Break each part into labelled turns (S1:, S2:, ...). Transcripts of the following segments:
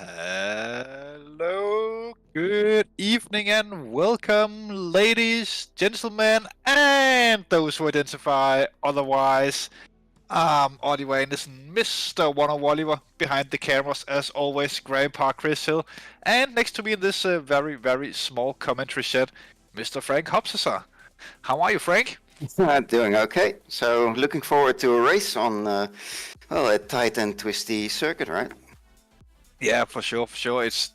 S1: Hello, good evening and welcome, ladies, gentlemen, and those who identify otherwise. Audie Anderson, Mr. One Oliver, behind the cameras as always, Grandpa Chris Hill, and next to me in this very, very small commentary shed, Mr. Frank Hopsesser. How are you, Frank?
S2: Doing okay. So looking forward to a race on, well, a tight and twisty circuit, right?
S1: Yeah, for sure. It's,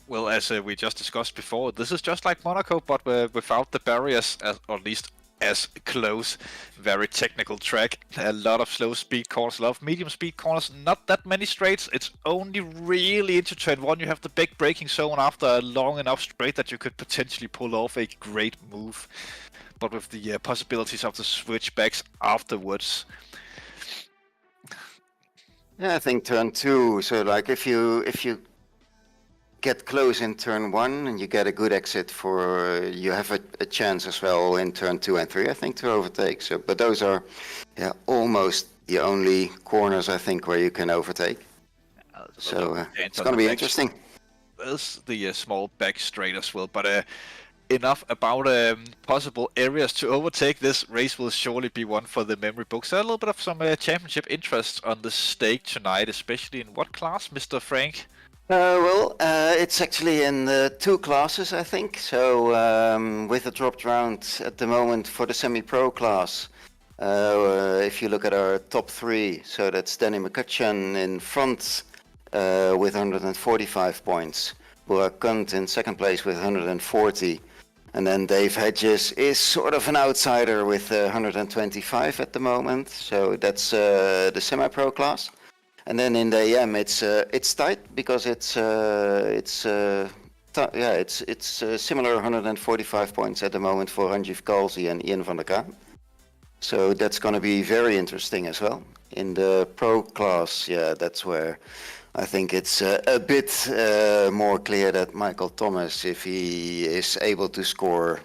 S1: well, as we just discussed before, this is just like Monaco, but without the barriers, or at least as close. Very technical track. A lot of slow speed corners, a lot of medium speed corners, not that many straights. It's only really into turn one you have the big braking zone after a long enough straight that you could potentially pull off a great move. But with the possibilities of the switchbacks afterwards.
S2: Yeah, I think turn two. So like if you get close in turn one and you get a good exit for, you have a chance as well in turn two and three, I think, to overtake. So, but those are, yeah, almost the only corners I think where you can overtake. So it's going to be interesting.
S1: There's the small back straight as well, but enough about possible areas to overtake. This race will surely be one for the memory books. A little bit of some championship interest on the stake tonight, especially in what class, Mr. Frank?
S2: Well, it's actually in the two classes, I think. So with a dropped round at the moment for the semi-pro class, if you look at our top three, so that's Danny McCutcheon in front with 145 points, Burak Kunt in second place with 140, and then Dave Hedges is sort of an outsider with 125 at the moment. So that's the semi-pro class. And then in the AM, it's tight because it's similar 145 points at the moment for Ranjiv Kalsi and Ian van der Kaan. So that's going to be very interesting as well. In the pro class, yeah, that's where I think it's a bit more clear that Michael Thomas, if he is able to score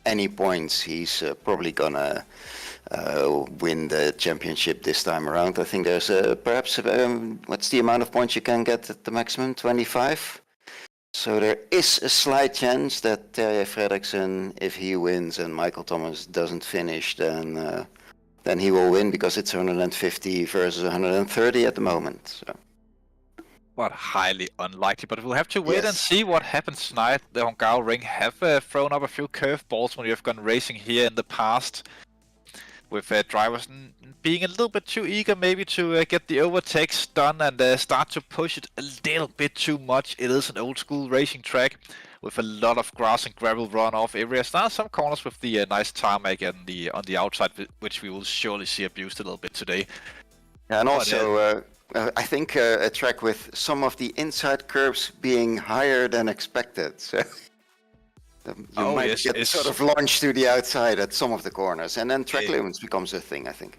S2: any points, he's probably gonna win the championship this time around. I think there's perhaps what's the amount of points you can get at the maximum? 25. So there is a slight chance that Terje Fredriksen, if he wins and Michael Thomas doesn't finish, then he will win, because it's 150 versus 130 at the moment. So.
S1: But highly unlikely. But we'll have to wait and see what happens tonight. The Hungaroring have thrown up a few curveballs when you have gone racing here in the past, with drivers being a little bit too eager maybe to get the overtakes done and start to push it a little bit too much. It is an old school racing track with a lot of grass and gravel runoff areas. There are some corners with the nice tarmac and on the outside, which we will surely see abused a little bit today.
S2: And also, I think a track with some of the inside curves being higher than expected. So you might get sort of launched to the outside at some of the corners, and then track limits becomes a thing, I think.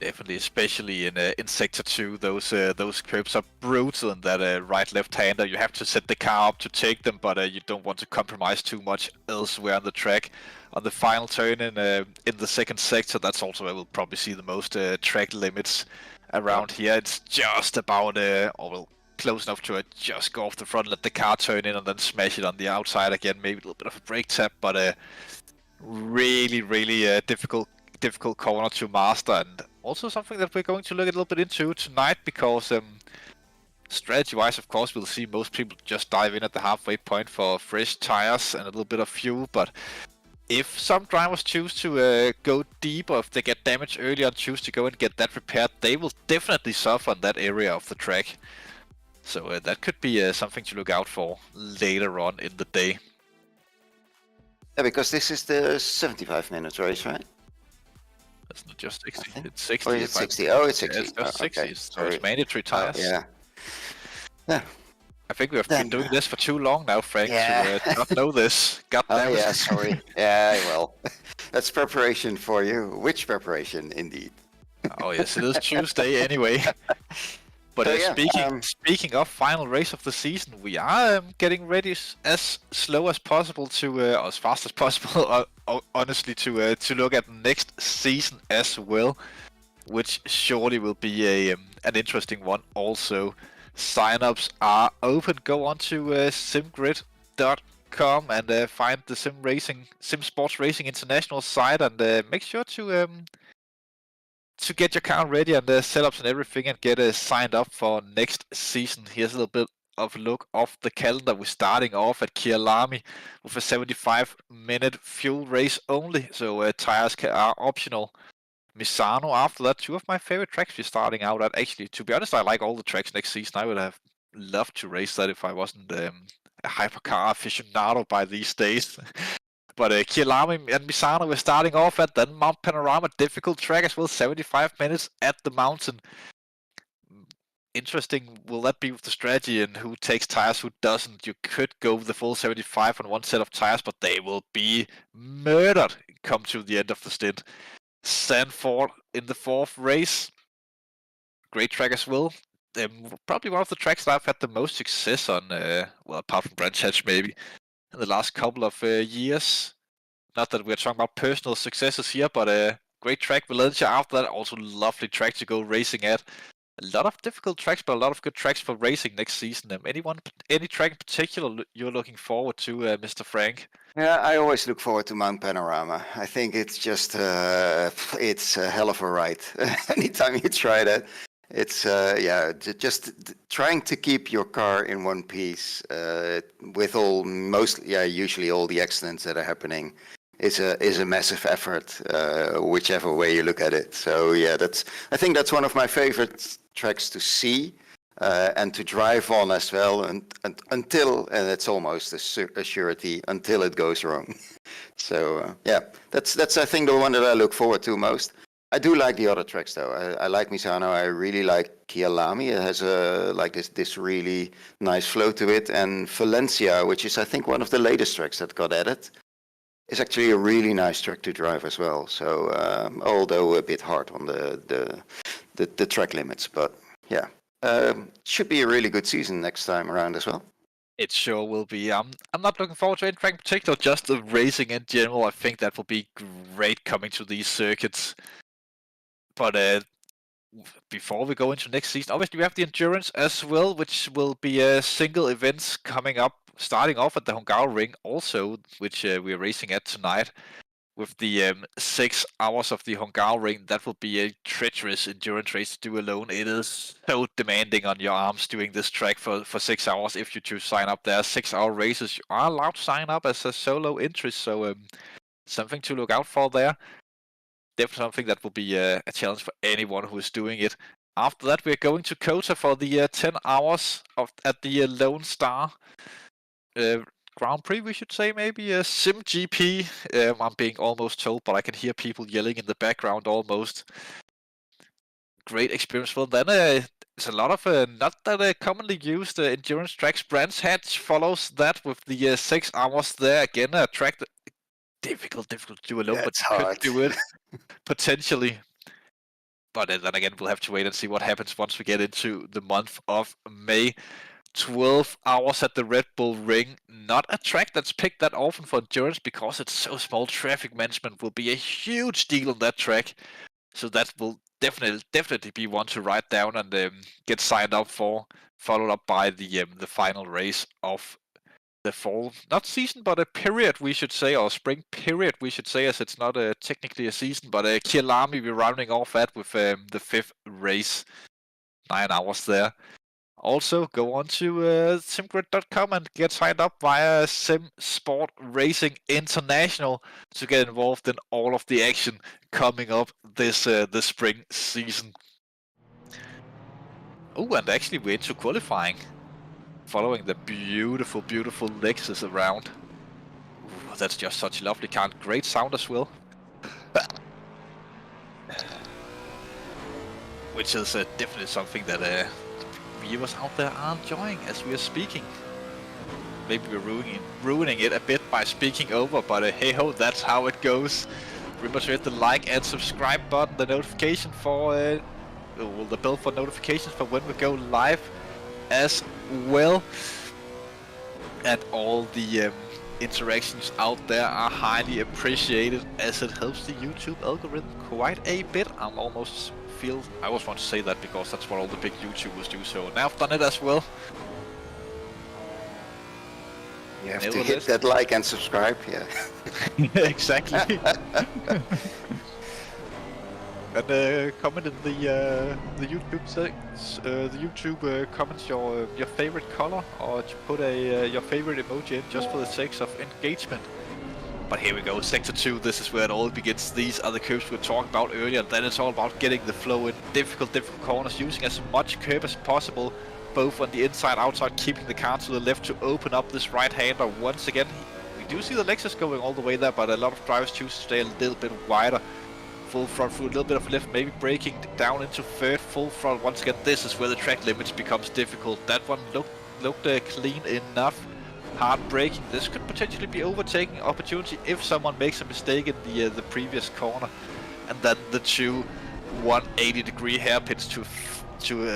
S1: Definitely, especially in Sector 2, those curves are brutal in that right-left-hander. You have to set the car up to take them, but you don't want to compromise too much elsewhere on the track. On the final turn in the second sector, that's also where we'll probably see the most track limits around here. It's just about, close enough to just go off the front, let the car turn in, and then smash it on the outside again. Maybe a little bit of a brake tap, but really, really difficult difficult corner to master, and also something that we're going to look a little bit into tonight, because strategy-wise, of course, we'll see most people just dive in at the halfway point for fresh tires and a little bit of fuel, but if some drivers choose to go deep, or if they get damaged early and choose to go and get that repaired, they will definitely suffer in that area of the track. So that could be something to look out for later on in the day.
S2: Yeah, because this is the 75 minutes race, right?
S1: It's not just 60, it's 60.
S2: Or is it 60? Oh, it's 60.
S1: Yeah, it's just 60,
S2: okay.
S1: so it's mandatory tires.
S2: Yeah. Yeah.
S1: I think we have been doing this for too long now, Frank, to not know this. God damn it.
S2: Yeah, sorry. Yeah, well, that's preparation for you. Which preparation, indeed?
S1: Oh yes, it is Tuesday anyway. But speaking of final race of the season, we are getting ready as slow as possible to, or as fast as possible, honestly, to look at next season as well, which surely will be an interesting one also. Sign-ups are open. Go on to simgrid.com and find the Simsports Racing International site, and make sure to get your car ready and setups and everything, and get signed up for next season. Here's a little bit of a look of the calendar. We're starting off at Kyalami with a 75-minute fuel race only, so tires are optional. Misano after that. Two of my favorite tracks we're starting out at. Actually, to be honest, I like all the tracks next season. I would have loved to race that if I wasn't a hypercar aficionado by these days. But Kyalami and Misano we're starting off at. Then Mount Panorama, difficult track as well, 75 minutes at the mountain. Interesting will that be with the strategy and who takes tires, who doesn't. You could go the full 75 on one set of tires, but they will be murdered come to the end of the stint. Sanford in the fourth race. Great track as well. Probably one of the tracks that I've had the most success on, well, apart from Branch Hatch maybe, in the last couple of years. Not that we're talking about personal successes here, but great track. Valencia after that, also lovely track to go racing at. A lot of difficult tracks, but a lot of good tracks for racing next season. Any track in particular you're looking forward to, Mr. Frank?
S2: Yeah, I always look forward to Mount Panorama. I think it's just it's a hell of a ride. Anytime you try that, it's just trying to keep your car in one piece with usually all the accidents that are happening is a massive effort, whichever way you look at it. So yeah, I think that's one of my favorite tracks to see. And to drive on as well, and it's almost a surety until it goes wrong. So yeah, that's I think the one that I look forward to most. I do like the other tracks though. I like Misano. I really like Kyalami. It has this really nice flow to it, and Valencia, which is I think one of the latest tracks that got added, is actually a really nice track to drive as well. So although a bit hard on the track limits, but yeah. Should be a really good season next time around as well.
S1: It sure will be. I'm not looking forward to any track in particular, just the racing in general. I think that will be great coming to these circuits. But before we go into next season, obviously we have the endurance as well, which will be single events coming up, starting off at the Hungaroring also, which we're racing at tonight. With the 6 hours of the Hungaroring, that will be a treacherous endurance race to do alone. It is so demanding on your arms doing this track for 6 hours. If you choose to sign up there, 6-hour races, you are allowed to sign up as a solo interest, so something to look out for there. Definitely something that will be a challenge for anyone who is doing it. After that, we're going to Kota for the 10 hours at the Lone Star Grand Prix, we should say, maybe a Sim GP. I'm being almost told, but I can hear people yelling in the background almost. Great experience. Well, then it's a lot of not that commonly used endurance tracks. Brands Hatch follows that with the 6 hours there. Again, a track that difficult to do alone, but you could do it potentially. But then again, we'll have to wait and see what happens once we get into the month of May. 12 hours at the Red Bull Ring. Not a track that's picked that often for endurance because it's so small. Traffic management will be a huge deal on that track. So that will definitely be one to write down and get signed up for. Followed up by the final race of the fall, not season, but a period we should say, or spring period we should say, as it's not technically a season, but Kielami we're rounding off at with the 5th race, 9 hours there. Also, go on to simgrid.com and get signed up via Simsport Racing International to get involved in all of the action coming up this spring season. Oh, and actually we're into qualifying, following the beautiful, beautiful Lexus around. Ooh, that's just such a lovely car. Great sound as well. Which is definitely something that viewers out there are enjoying as we are speaking. Maybe we're ruining it a bit by speaking over, but hey ho, that's how it goes. Remember to hit the like and subscribe button, the notification for the bell for notifications for when we go live as well. And all the interactions out there are highly appreciated, as it helps the YouTube algorithm quite a bit. I almost want to say that because that's what all the big YouTubers do, so now I've done it as well.
S2: You have to hit that like and subscribe, yeah.
S1: Exactly. And comment in the YouTube comments your favorite color, or to put your favorite emoji in just for the sake of engagement. But here we go, Sector 2, this is where it all begins. These are the curves we were talking about earlier. Then it's all about getting the flow in difficult corners, using as much curve as possible, both on the inside, outside, keeping the car to the left to open up this right-hander. Once again, we do see the Lexus going all the way there, but a lot of drivers choose to stay a little bit wider. Full front through a little bit of left, maybe braking down into third, full front. Once again, this is where the track limits becomes difficult. That one looked clean enough. Hard braking. This could potentially be overtaking opportunity if someone makes a mistake in the previous corner. And then the two 180-degree hairpins to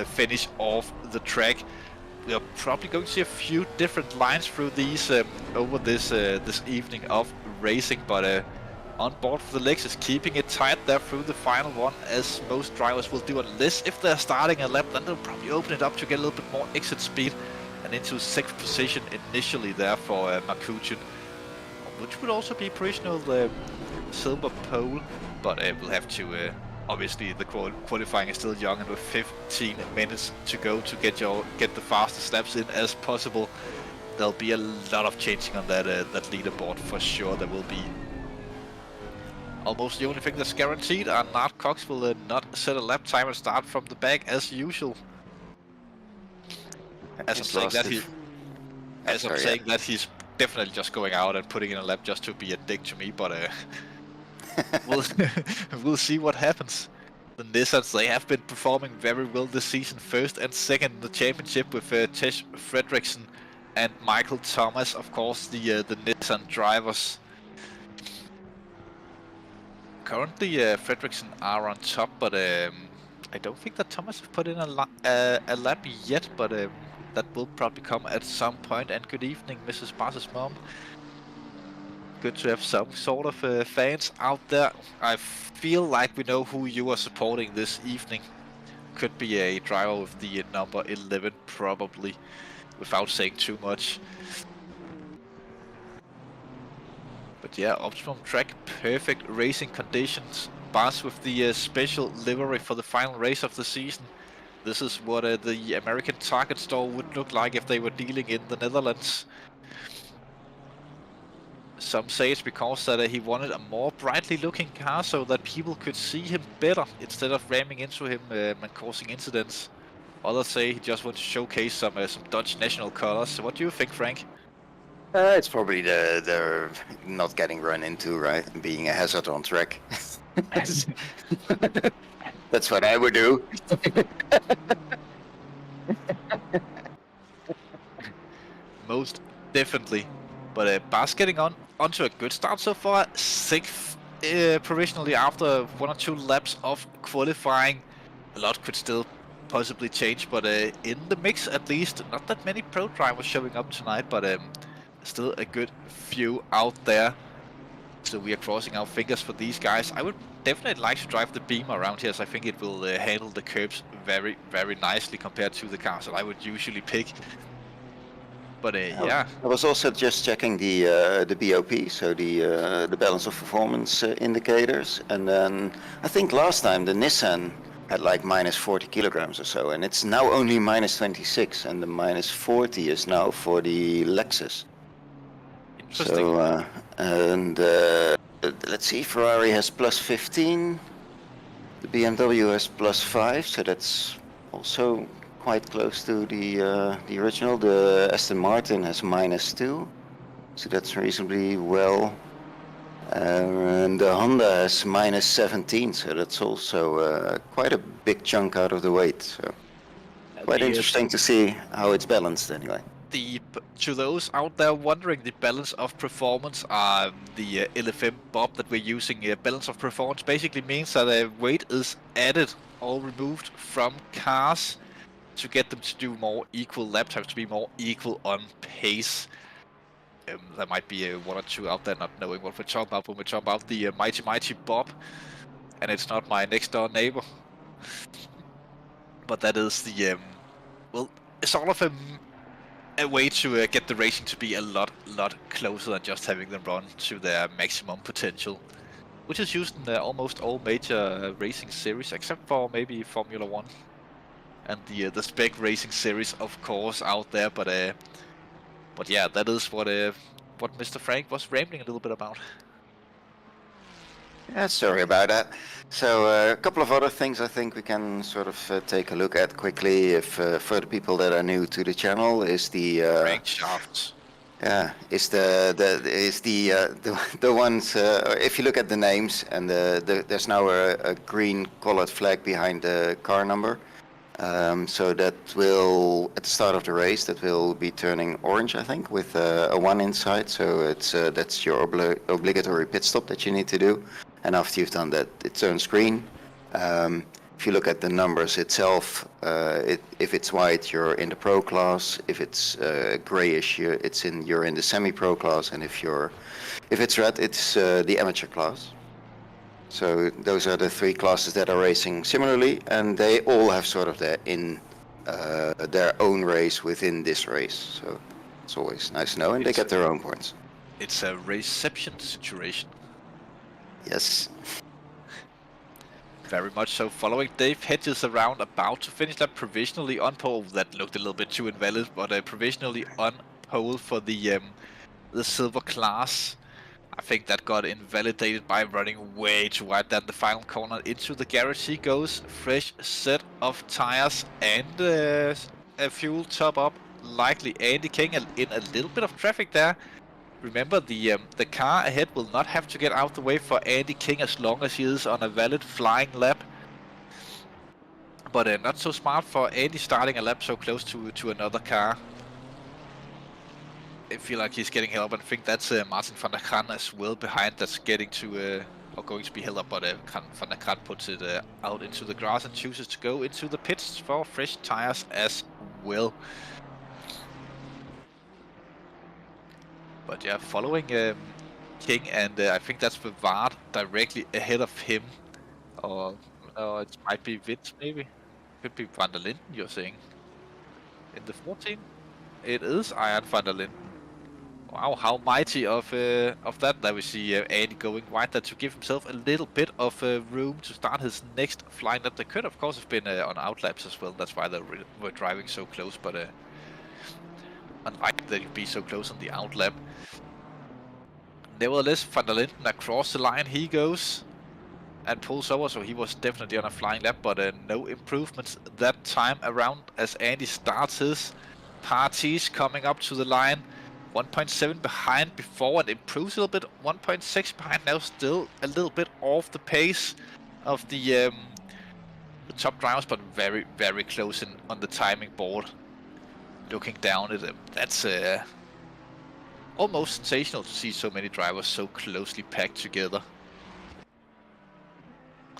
S1: finish off the track. We are probably going to see a few different lines through these over this evening of racing, but on board for the Lexus, keeping it tight there through the final one, as most drivers will do, unless if they're starting a lap, then they'll probably open it up to get a little bit more exit speed, and into 6th position initially there for Markuchin, which would also be provisional silver pole, but we'll have to obviously the qualifying is still young, and with 15 minutes to go to get the fastest laps in as possible, there'll be a lot of changing on that leaderboard for sure. There will be. Almost the only thing that's guaranteed, and Nart Cox will not set a lap time and start from the back as usual. As I'm saying that, he's definitely just going out and putting in a lap just to be a dick to me, but we'll see what happens. The Nissans, they have been performing very well this season, first and second in the championship with Tesh Fredriksson and Michael Thomas, of course, the Nissan drivers. Currently, Fredriksson are on top, but I don't think that Thomas has put in a lap yet, but that will probably come at some point. And good evening, Mrs. Boss's mom. Good to have some sort of fans out there. I feel like we know who you are supporting this evening. Could be a driver with the number 11, probably, without saying too much. But yeah, optimum track, perfect racing conditions. Bars with the special livery for the final race of the season. This is what the American Target store would look like if they were dealing in the Netherlands. Some say it's because that he wanted a more brightly looking car so that people could see him better instead of ramming into him and causing incidents. Others say he just wants to showcase some Dutch national colors. So what do you think, Frank?
S2: It's probably the not getting run into, right? Being a hazard on track. That's what I would do.
S1: Most definitely. But Bas getting onto a good start so far. 6th provisionally after 1 or 2 laps of qualifying. A lot could still possibly change, but in the mix at least. Not that many pro drivers showing up tonight, but still a good few out there. So we are crossing our fingers for these guys. I would definitely like to drive the Beamer around here, as I think it will handle the curbs very, very nicely compared to the cars that I would usually pick. But yeah.
S2: I was also just checking the BOP, so the balance of performance indicators, and then I think last time the Nissan had like minus 40 kilograms or so, and it's now only minus 26, and the minus 40 is now for the Lexus.
S1: Interesting.
S2: So let's see, Ferrari has plus 15, the BMW has plus 5, so that's also quite close to the original. The Aston Martin has minus 2, so that's reasonably well. And the Honda has minus 17, so that's also quite a big chunk out of the weight. So quite interesting to see how it's balanced anyway.
S1: To those out there wondering, the balance of performance, the LFM bob that we're using, balance of performance basically means that weight is added or removed from cars to get them to do more equal lap times, to be more equal on pace. There might be one or two out there not knowing what we're talking about when we talk about the mighty bob, and it's not my next door neighbor. But that is the well, it's sort of a way to get the racing to be a lot closer than just having them run to their maximum potential, which is used in almost all major racing series except for maybe Formula 1 and the spec racing series, of course, out there. But yeah, that is what Mr. Frank was rambling a little bit about.
S2: Yeah, sorry about that. So a couple of other things I think we can sort of take a look at quickly, if for the people that are new to the channel, is the
S1: crankshafts.
S2: Yeah, is the ones. If you look at the names, and there's now a green colored flag behind the car number. So that will, at the start of the race, that will be turning orange, I think, with a 1 inside. So it's that's your obligatory pit stop that you need to do. And after you've done that, it turns green. If you look at the numbers itself, if it's white, you're in the pro class. If it's grayish, you're in the semi-pro class. And if it's red, it's the amateur class. So those are the 3 classes that are racing similarly, and they all have sort of their own race within this race. So it's always nice to know, and they get their own points.
S1: It's a reception situation.
S2: Yes.
S1: Very much so. Following Dave Hedges around, about to finish that provisionally on pole. That looked a little bit too invalid, but provisionally on pole for the silver class. I think that got invalidated by running way too wide down the final corner. Into the garage he goes. Fresh set of tires and a fuel top up. Likely Andy King in a little bit of traffic there. Remember, the car ahead will not have to get out the way for Andy King as long as he is on a valid flying lap. But not so smart for Andy starting a lap so close to another car. I feel like he's getting held up, and I think that's Martin van der Kran as well behind, that's getting to, or going to be held up, but van der Kran puts it out into the grass and chooses to go into the pits for fresh tires as well. But yeah, following King, and I think that's Vivard directly ahead of him. Or it might be Vince, maybe. Could be Van der Linden, you're saying. In the 14? It is Iron Van der Linden. Wow, how mighty of that. There we see Andy going wide there to give himself a little bit of room to start his next flying lap. They could, of course, have been on outlaps as well. That's why they were driving so close, but unlike that you'd be so close on the outlap. Nevertheless, Van der Linden across the line he goes and pulls over, so he was definitely on a flying lap, but no improvements that time around as Andy starts his parties coming up to the line. 1.7 behind before and improves a little bit. 1.6 behind now, still a little bit off the pace of the top drivers, but very close on the timing board. Looking down at them, that's almost sensational to see so many drivers so closely packed together.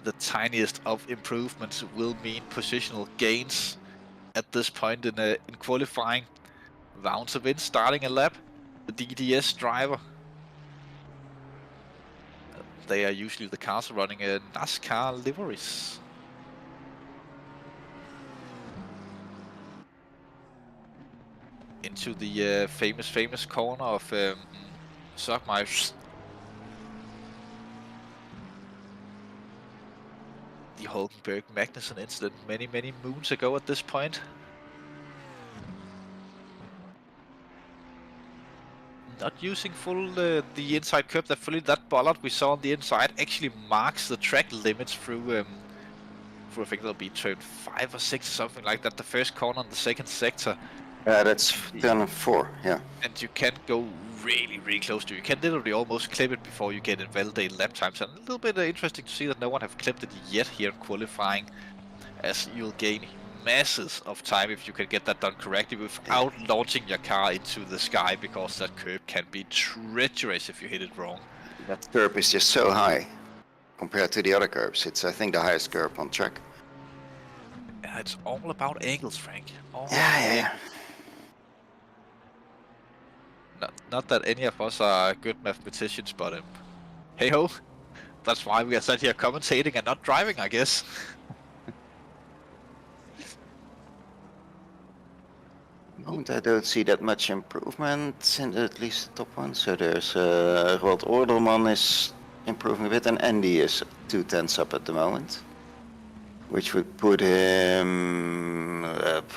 S1: The tiniest of improvements will mean positional gains at this point in qualifying. Rounds of in, starting a lap. The DDS driver. They are usually the cars running NASCAR liveries. into the famous corner of Sogmeier. The Hulkenberg Magnussen incident many moons ago at this point. Not using full the inside curb, that fully that bollard we saw on the inside actually marks the track limits through I think it'll be turn 5 or 6 or something like that, the first corner on the second sector.
S2: That's turn 4, yeah.
S1: And you can't go really close to it. You can literally almost clip it before you get invalidated lap times. And a little bit interesting to see that no one have clipped it yet here in qualifying, as you'll gain masses of time if you can get that done correctly without launching your car into the sky, because that curb can be treacherous if you hit it wrong.
S2: That curb is just so high compared to the other curbs. It's, I think, the highest curb on track.
S1: Yeah, it's all about angles, Frank.
S2: Yeah.
S1: Not that any of us are good mathematicians, but hey ho, that's why we are sat here commentating and not driving, I guess.
S2: I don't see that much improvement in at least the top one. So there's Roald Ordelman is improving a bit, and Andy is 2 tenths up at the moment, which would put him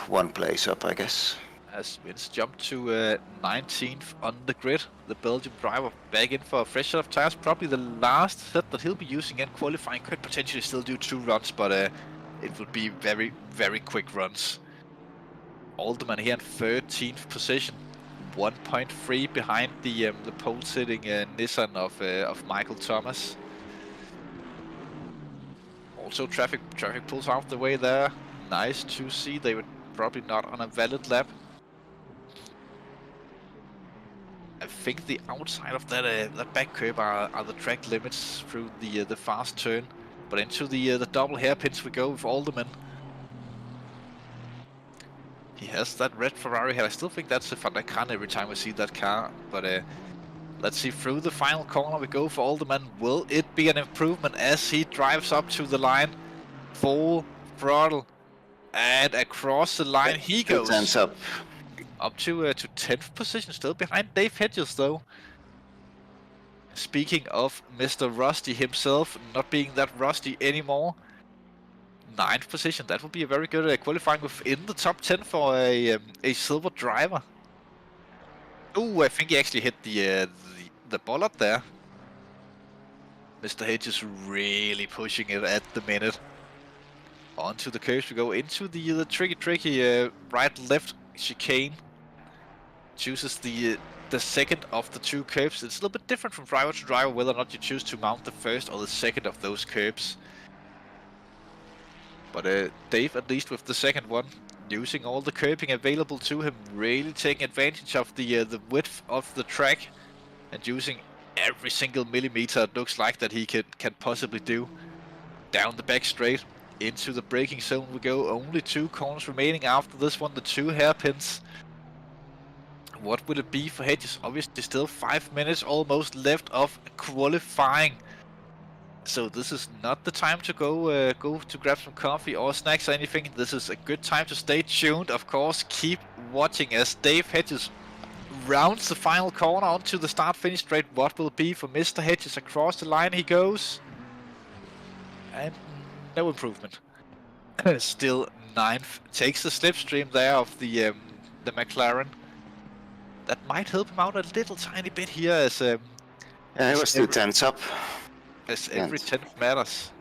S2: 1 place up, I guess.
S1: As Vince jumped to 19th on the grid, the Belgian driver back in for a fresh set of tires. Probably the last set that he'll be using in qualifying. Could potentially still do 2 runs, but it would be very quick runs. Alderman here in 13th position, 1.3 behind the pole-sitting Nissan of Michael Thomas. Also traffic pulls out the way there. Nice to see. They were probably not on a valid lap. I think the outside of that back curb are the track limits through the fast turn, but into the double hairpins we go with Alderman. He has that red Ferrari here. I still think that's a Van der Kran every time we see that car, but let's see, through the final corner we go for Alderman. Will it be an improvement as he drives up to the line? Full throttle, and across the line he goes.
S2: 2 tenths up.
S1: Up to 10th position, still behind Dave Hedges though. Speaking of Mr. Rusty himself, not being that rusty anymore. 9th position, that would be a very good qualifying within the top 10 for a silver driver. Oh, I think he actually hit the bollard there. Mr. Hedges really pushing it at the minute. Onto the curves we go, into the tricky right-left chicane. Chooses the second of the 2 curves. It's a little bit different from driver to driver whether or not you choose to mount the first or the second of those curves. But Dave, at least with the second one, using all the curbing available to him, really taking advantage of the width of the track and using every single millimeter it looks like that he can possibly do. Down the back straight, into the braking zone we go. Only 2 corners remaining after this one, the 2 hairpins. What would it be for Hedges? Obviously still 5 minutes almost left of qualifying. So this is not the time to go to grab some coffee or snacks or anything. This is a good time to stay tuned. Of course, keep watching as Dave Hedges rounds the final corner onto the start-finish straight. What will it be for Mr. Hedges? Across the line he goes. And no improvement. Still 9th. Takes the slipstream there of the McLaren. That might help him out a little tiny bit here as
S2: Yeah, it was 2 tenths up.
S1: As every 10th matters.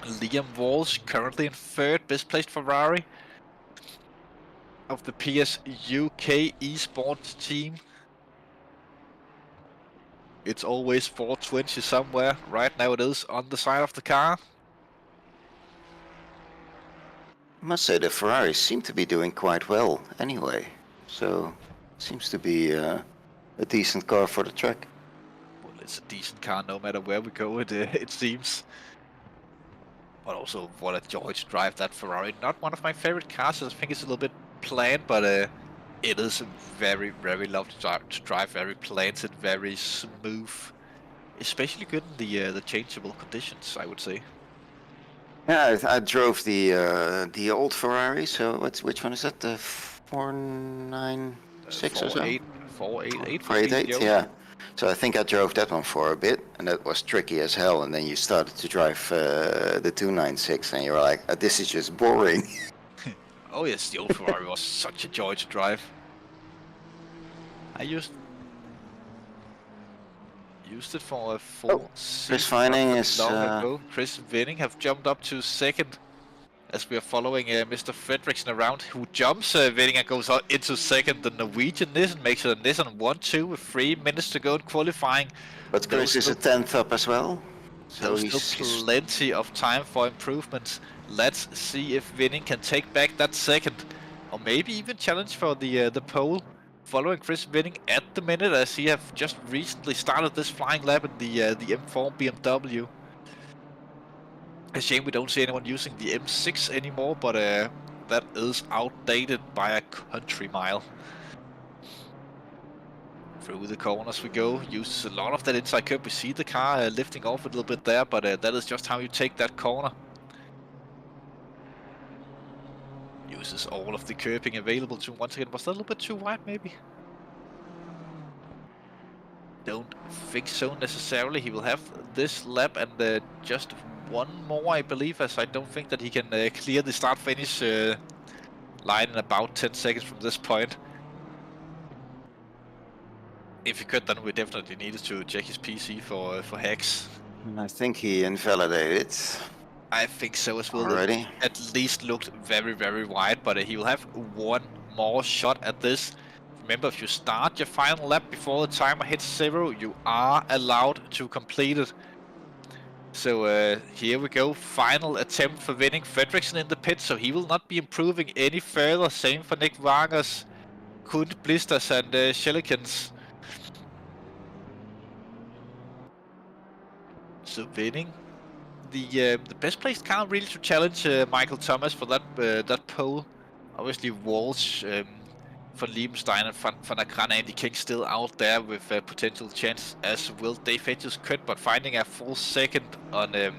S1: Liam Walsh currently in 3rd, best placed Ferrari of the PS UK esports team. It's always 420 somewhere. Right now it is on the side of the car.
S2: I must say the Ferraris seem to be doing quite well anyway. So seems to be a decent car for the track.
S1: Well, it's a decent car no matter where we go, it seems. But also, what a joy to drive that Ferrari. Not one of my favorite cars, I think it's a little bit plain, but it is very, very lovely to drive, very planted, very smooth. Especially good in the changeable conditions, I would say.
S2: Yeah, I drove the old Ferrari, so which one is that? The 496 or so?
S1: 488 for
S2: 488,
S1: BDO.
S2: yeah. So I think I drove that one for a bit, and that was tricky as hell. And then you started to drive the 296, and you were like, "This is just boring."
S1: Oh yes, the old Ferrari was such a joy to drive. I used it for a full season.
S2: Chris Vining is...
S1: long ago. Chris Vining have jumped up to second as we are following Mr. Fredriksson around, who jumps Vining and goes out into second. The Norwegian Nissan makes it a Nissan 1-2 with 3 minutes to go in qualifying.
S2: But Chris is a 10th up as well. So
S1: There's still plenty of time for improvements. Let's see if Vining can take back that second, or maybe even challenge for the pole. Following Chris Vining at the minute, as he have just recently started this flying lap in the M4 BMW. A shame we don't see anyone using the M6 anymore, but that is outdated by a country mile. Through the corners we go, uses a lot of that inside curve. We see the car lifting off a little bit there, but that is just how you take that corner. Uses all of the curbing available to him. Once again, was that a little bit too wide maybe? Don't think so necessarily. He will have this lap and just one more, I believe, as I don't think that he can clear the start-finish line in about 10 seconds from this point. If he could, then we definitely needed to check his PC for hacks.
S2: I think he invalidated.
S1: I think so as well.
S2: Already?
S1: It at least looked very, very wide, but he will have one more shot at this. Remember, if you start your final lap before the timer hits 0, you are allowed to complete it. So here we go, final attempt for Vining. Fredriksson in the pit, so he will not be improving any further. Same for Nick Vargas, Kund, Blisters and Schelikens. So Vining, the best placed car really to challenge Michael Thomas for that pole. Obviously Walsh, Van Liebenstein and Van der Kraan, Andy King still out there with potential chance, as will Dave Hedges could, but finding a full second on the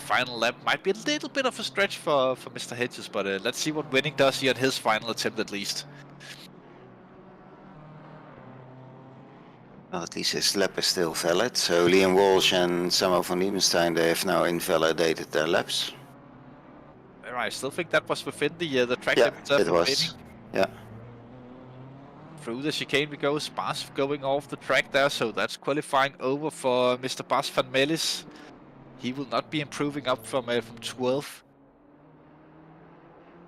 S1: final lap might be a little bit of a stretch for Mr. Hedges, but let's see what Vining does here on his final attempt at least.
S2: Well, at least his lap is still valid. So Liam Walsh and Samuel van Liebenstein, they have now invalidated their laps.
S1: I still think that was within the track
S2: Yeah,
S1: limit.
S2: it was. Yeah.
S1: Through the chicane we go, Bas going off the track there, so that's qualifying over for Mr. Bas van Melis. He will not be improving up from 12th.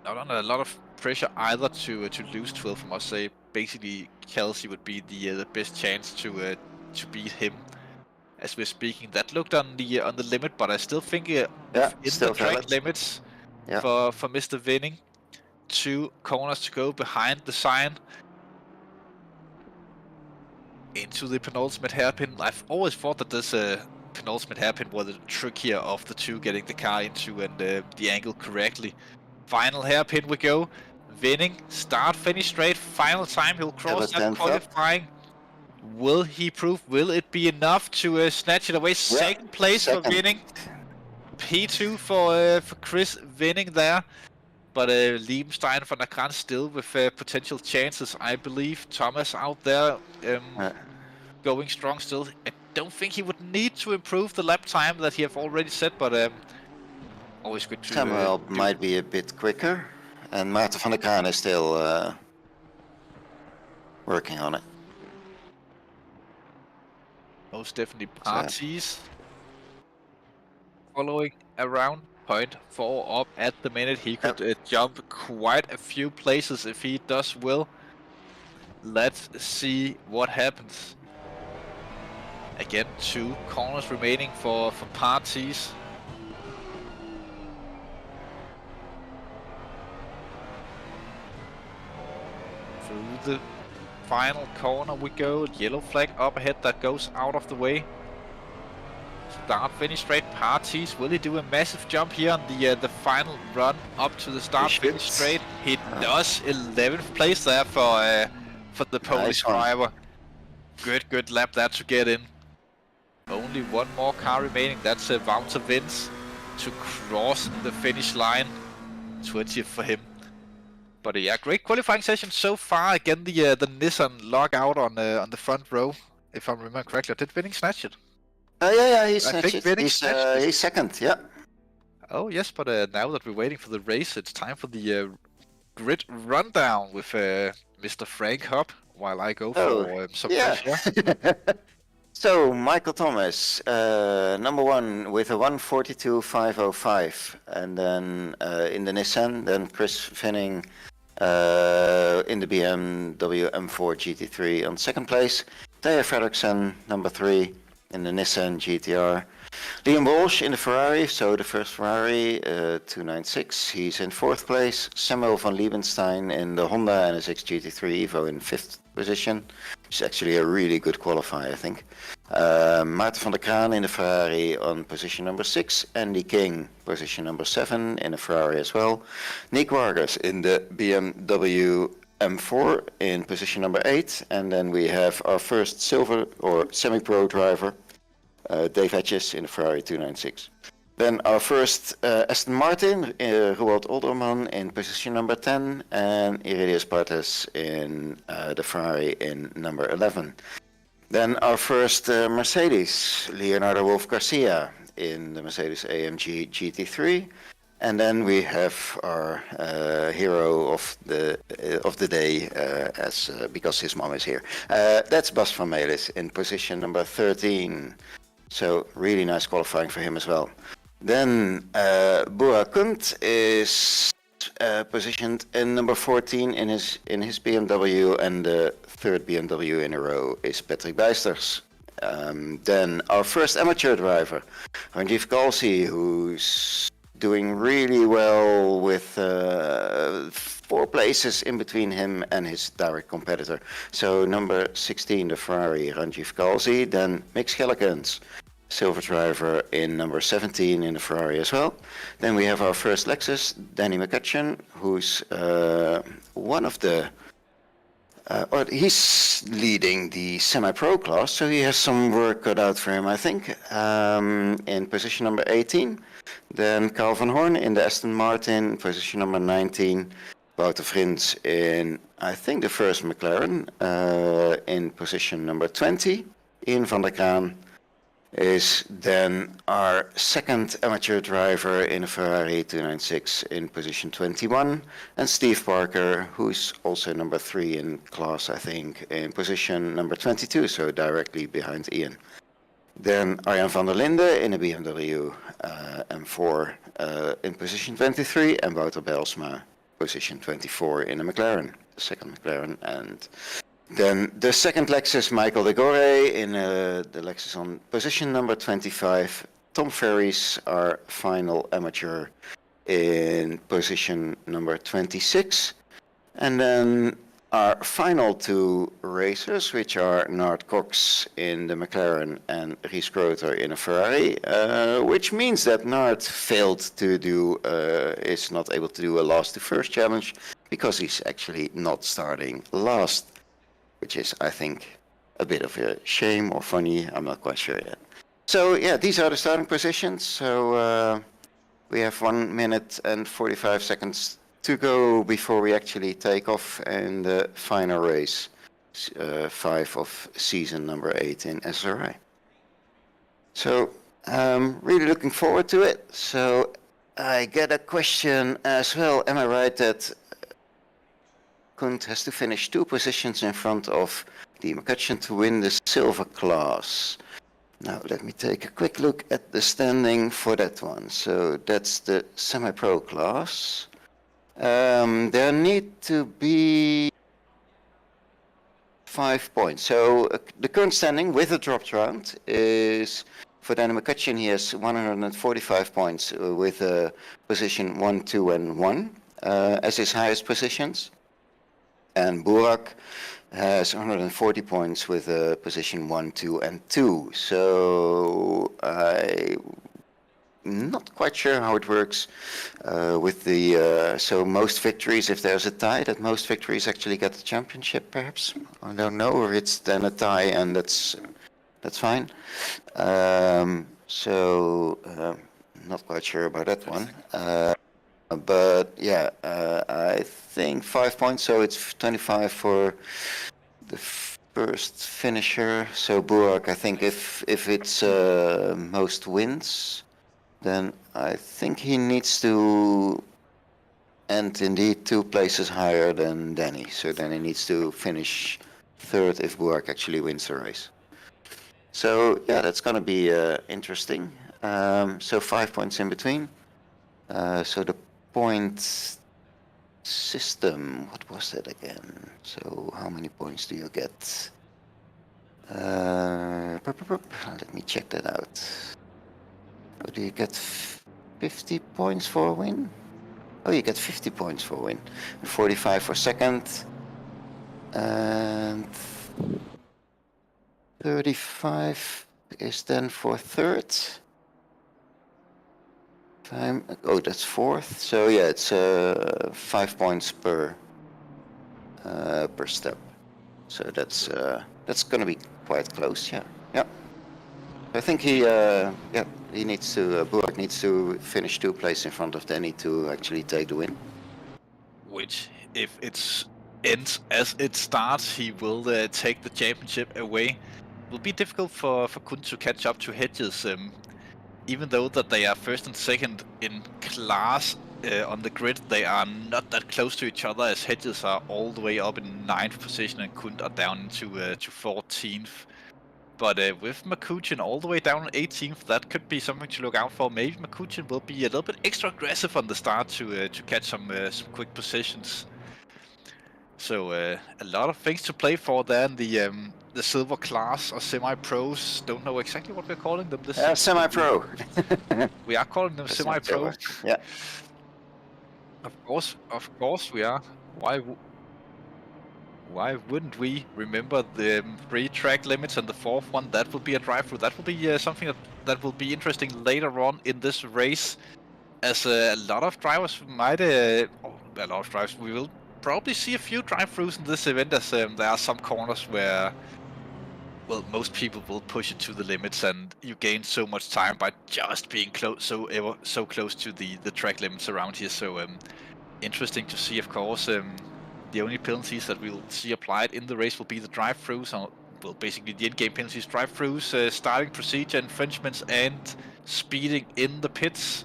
S1: Not under a lot of pressure either to lose 12th, I must say. Basically, Kelsey would be the best chance to beat him. As we're speaking, that looked on the limit, but I still think in the track limits for Mr. Vining. 2 corners to go behind the sign. Into the penultimate hairpin. I've always thought that this penultimate hairpin was the trickier of the 2 getting the car into and the angle correctly. Final hairpin we go. Vining, start, finish straight, final time, he'll cross that qualifying. Will he prove, will it be enough to snatch it away? Second place for Vining. P2 for Chris Vining there. But Liebenstein van der Kraan still with potential chances, I believe. Thomas out there going strong still. I don't think he would need to improve the lap time that he have already set, but always good to...
S2: Samuel might be a bit quicker. And Maarten van der Kraan is still working on it.
S1: Most definitely parties. Following around 0.4 up at the minute. He could jump quite a few places if he does well. Let's see what happens. Again, 2 corners remaining for parties. Through the final corner we go. Yellow flag up ahead that goes out of the way. Start, finish straight, parties. Will he do a massive jump here on the final run up to the start, finish straight? He does. 11th place there for the Polish driver. Good lap there to get in. Only one more car remaining. That's Wouter Vince to cross the finish line. 20th for him. But yeah, great qualifying session so far. Again, the Nissan log out on the front row, if I remember correctly. Did Winning snatch it?
S2: Yeah, he
S1: I
S2: snatched
S1: think
S2: it.
S1: Winning snatched it.
S2: He's second, yeah.
S1: Oh yes, but now that we're waiting for the race, it's time for the grid rundown with Mr. Frank Hub, while I go for some fresh air.
S2: So, Michael Thomas, number one with a 1:42.505, and then in the Nissan, then Chris Finning in the BMW M4 GT3 on second place, Thea Fredriksson, number 3 in the Nissan GTR, Liam Walsh in the Ferrari, so the first Ferrari, 296, he's in fourth place, Samuel van Liebenstein in the Honda NSX GT3 Evo in fifth position, which is actually a really good qualifier, I think. Maarten van der Kraan in the Ferrari on position number 6, Andy King position number 7 in the Ferrari as well, Nick Vargas in the BMW M4 in position number 8, and then we have our first silver or semi-pro driver, Dave Etches in the Ferrari 296. Then our first Aston Martin, Roald Olderman in position number 10, and Iridius Bartes in the Ferrari in number 11. Then our first Mercedes, Leonardo Wolf Garcia in the Mercedes AMG GT3. And then we have our hero of the day, because his mom is here. That's Bas van Melis in position number 13. So really nice qualifying for him as well. Then Bora Kunt is positioned in number 14 in his BMW, and the third BMW in a row is Patrick Bijsters. Then our first amateur driver, Ranjiv Kalsi, who's doing really well with 4 places in between him and his direct competitor. So number 16, the Ferrari, Ranjiv Kalsi. Then Mick Schellekens, silver driver in number 17 in the Ferrari as well. Then we have our first Lexus, Danny McCutcheon, who's one of the he's leading the semi-pro class, so he has some work cut out for him, I think, in position number 18. Then Carl van Horn in the Aston Martin, position number 19. Wouter Frins in, I think, the first McLaren, in position number 20. Ian van der Kraan is then our second amateur driver in a Ferrari 296 in position 21, and Steve Parker, who's also number 3 in class, I think, in position number 22, so directly behind Ian. Then Arjan van der Linde in a BMW M4 in position 23, and Wouter Belsma, position 24 in a McLaren, the second McLaren. And then the second Lexus, Michael de Gore in the Lexus on position number 25. Tom Ferries, our final amateur, in position number 26. And then our final 2 racers, which are Nard Cox in the McLaren and Ries Groter in a Ferrari, which means that Nard failed to do, is not able to do a last to first challenge, because he's actually not starting last. Which is, I think, a bit of a shame or funny, I'm not quite sure yet. So yeah, these are the starting positions. So we have 1 minute and 45 seconds to go before we actually take off in the final race, 5 of season number 8 in SSRI. So really looking forward to it. So I get a question as well. Am I right that Kunt has to finish 2 positions in front of the McCutcheon to win the silver class? Now let me take a quick look at the standing for that one. So that's the semi-pro class. There need to be 5 points. So the current standing with a dropped round is for Danny McCutcheon. He has 145 points with position 1, 2, and 1 as his highest positions. And Burak has 140 points with position 1, 2, and 2. So I'm not quite sure how it works with the so most victories. If there's a tie, that most victories actually get the championship, perhaps. I don't know, or it's then a tie and that's fine. So not quite sure about that one. But yeah, I think 5 points, so it's 25 for the first finisher. So Burak, I think if it's most wins, then I think he needs to end indeed 2 places higher than Danny. So then he needs to finish third if Burak actually wins the race. So yeah, that's gonna be interesting. So 5 points in between. So the point system, what was that again? So how many points do you get? Let me check that out. So do you get 50 points for a win? Oh, you get 50 points for a win. 45 for second. And 35 is then for third. Oh, that's fourth. So yeah, it's 5 points per step. So that's gonna be quite close. Yeah, yeah. I think he needs to Burak needs to finish 2 places in front of Danny to actually take the win.
S1: Which, if it ends as it starts, he will take the championship away. It will be difficult for Kun to catch up to Hedges. Even though that they are first and second in class on the grid, they are not that close to each other, as Hedges are all the way up in 9th position and Kun are down into to 14th. But with Makuchin all the way down in 18th, that could be something to look out for. Maybe Makuchin will be a little bit extra aggressive on the start to catch some quick positions. So a lot of things to play for there in the silver class or semi-pros. Don't know exactly what we're calling them.
S2: Semi-pro.
S1: We are calling them semi-pro.
S2: Yeah.
S1: Of course we are. Why wouldn't we remember the 3 track limits and the 4th one? That will be a drive-through. That will be something that will be interesting later on in this race, as a lot of drivers might. A lot of drivers. We will probably see a few drive-throughs in this event, as there are some corners where, well, most people will push it to the limits, and you gain so much time by just being so close to the track limits around here. So interesting to see, of course. The only penalties that we'll see applied in the race will be the drive-throughs, well, basically the in-game penalties, drive-throughs, starting procedure infringements, and speeding in the pits.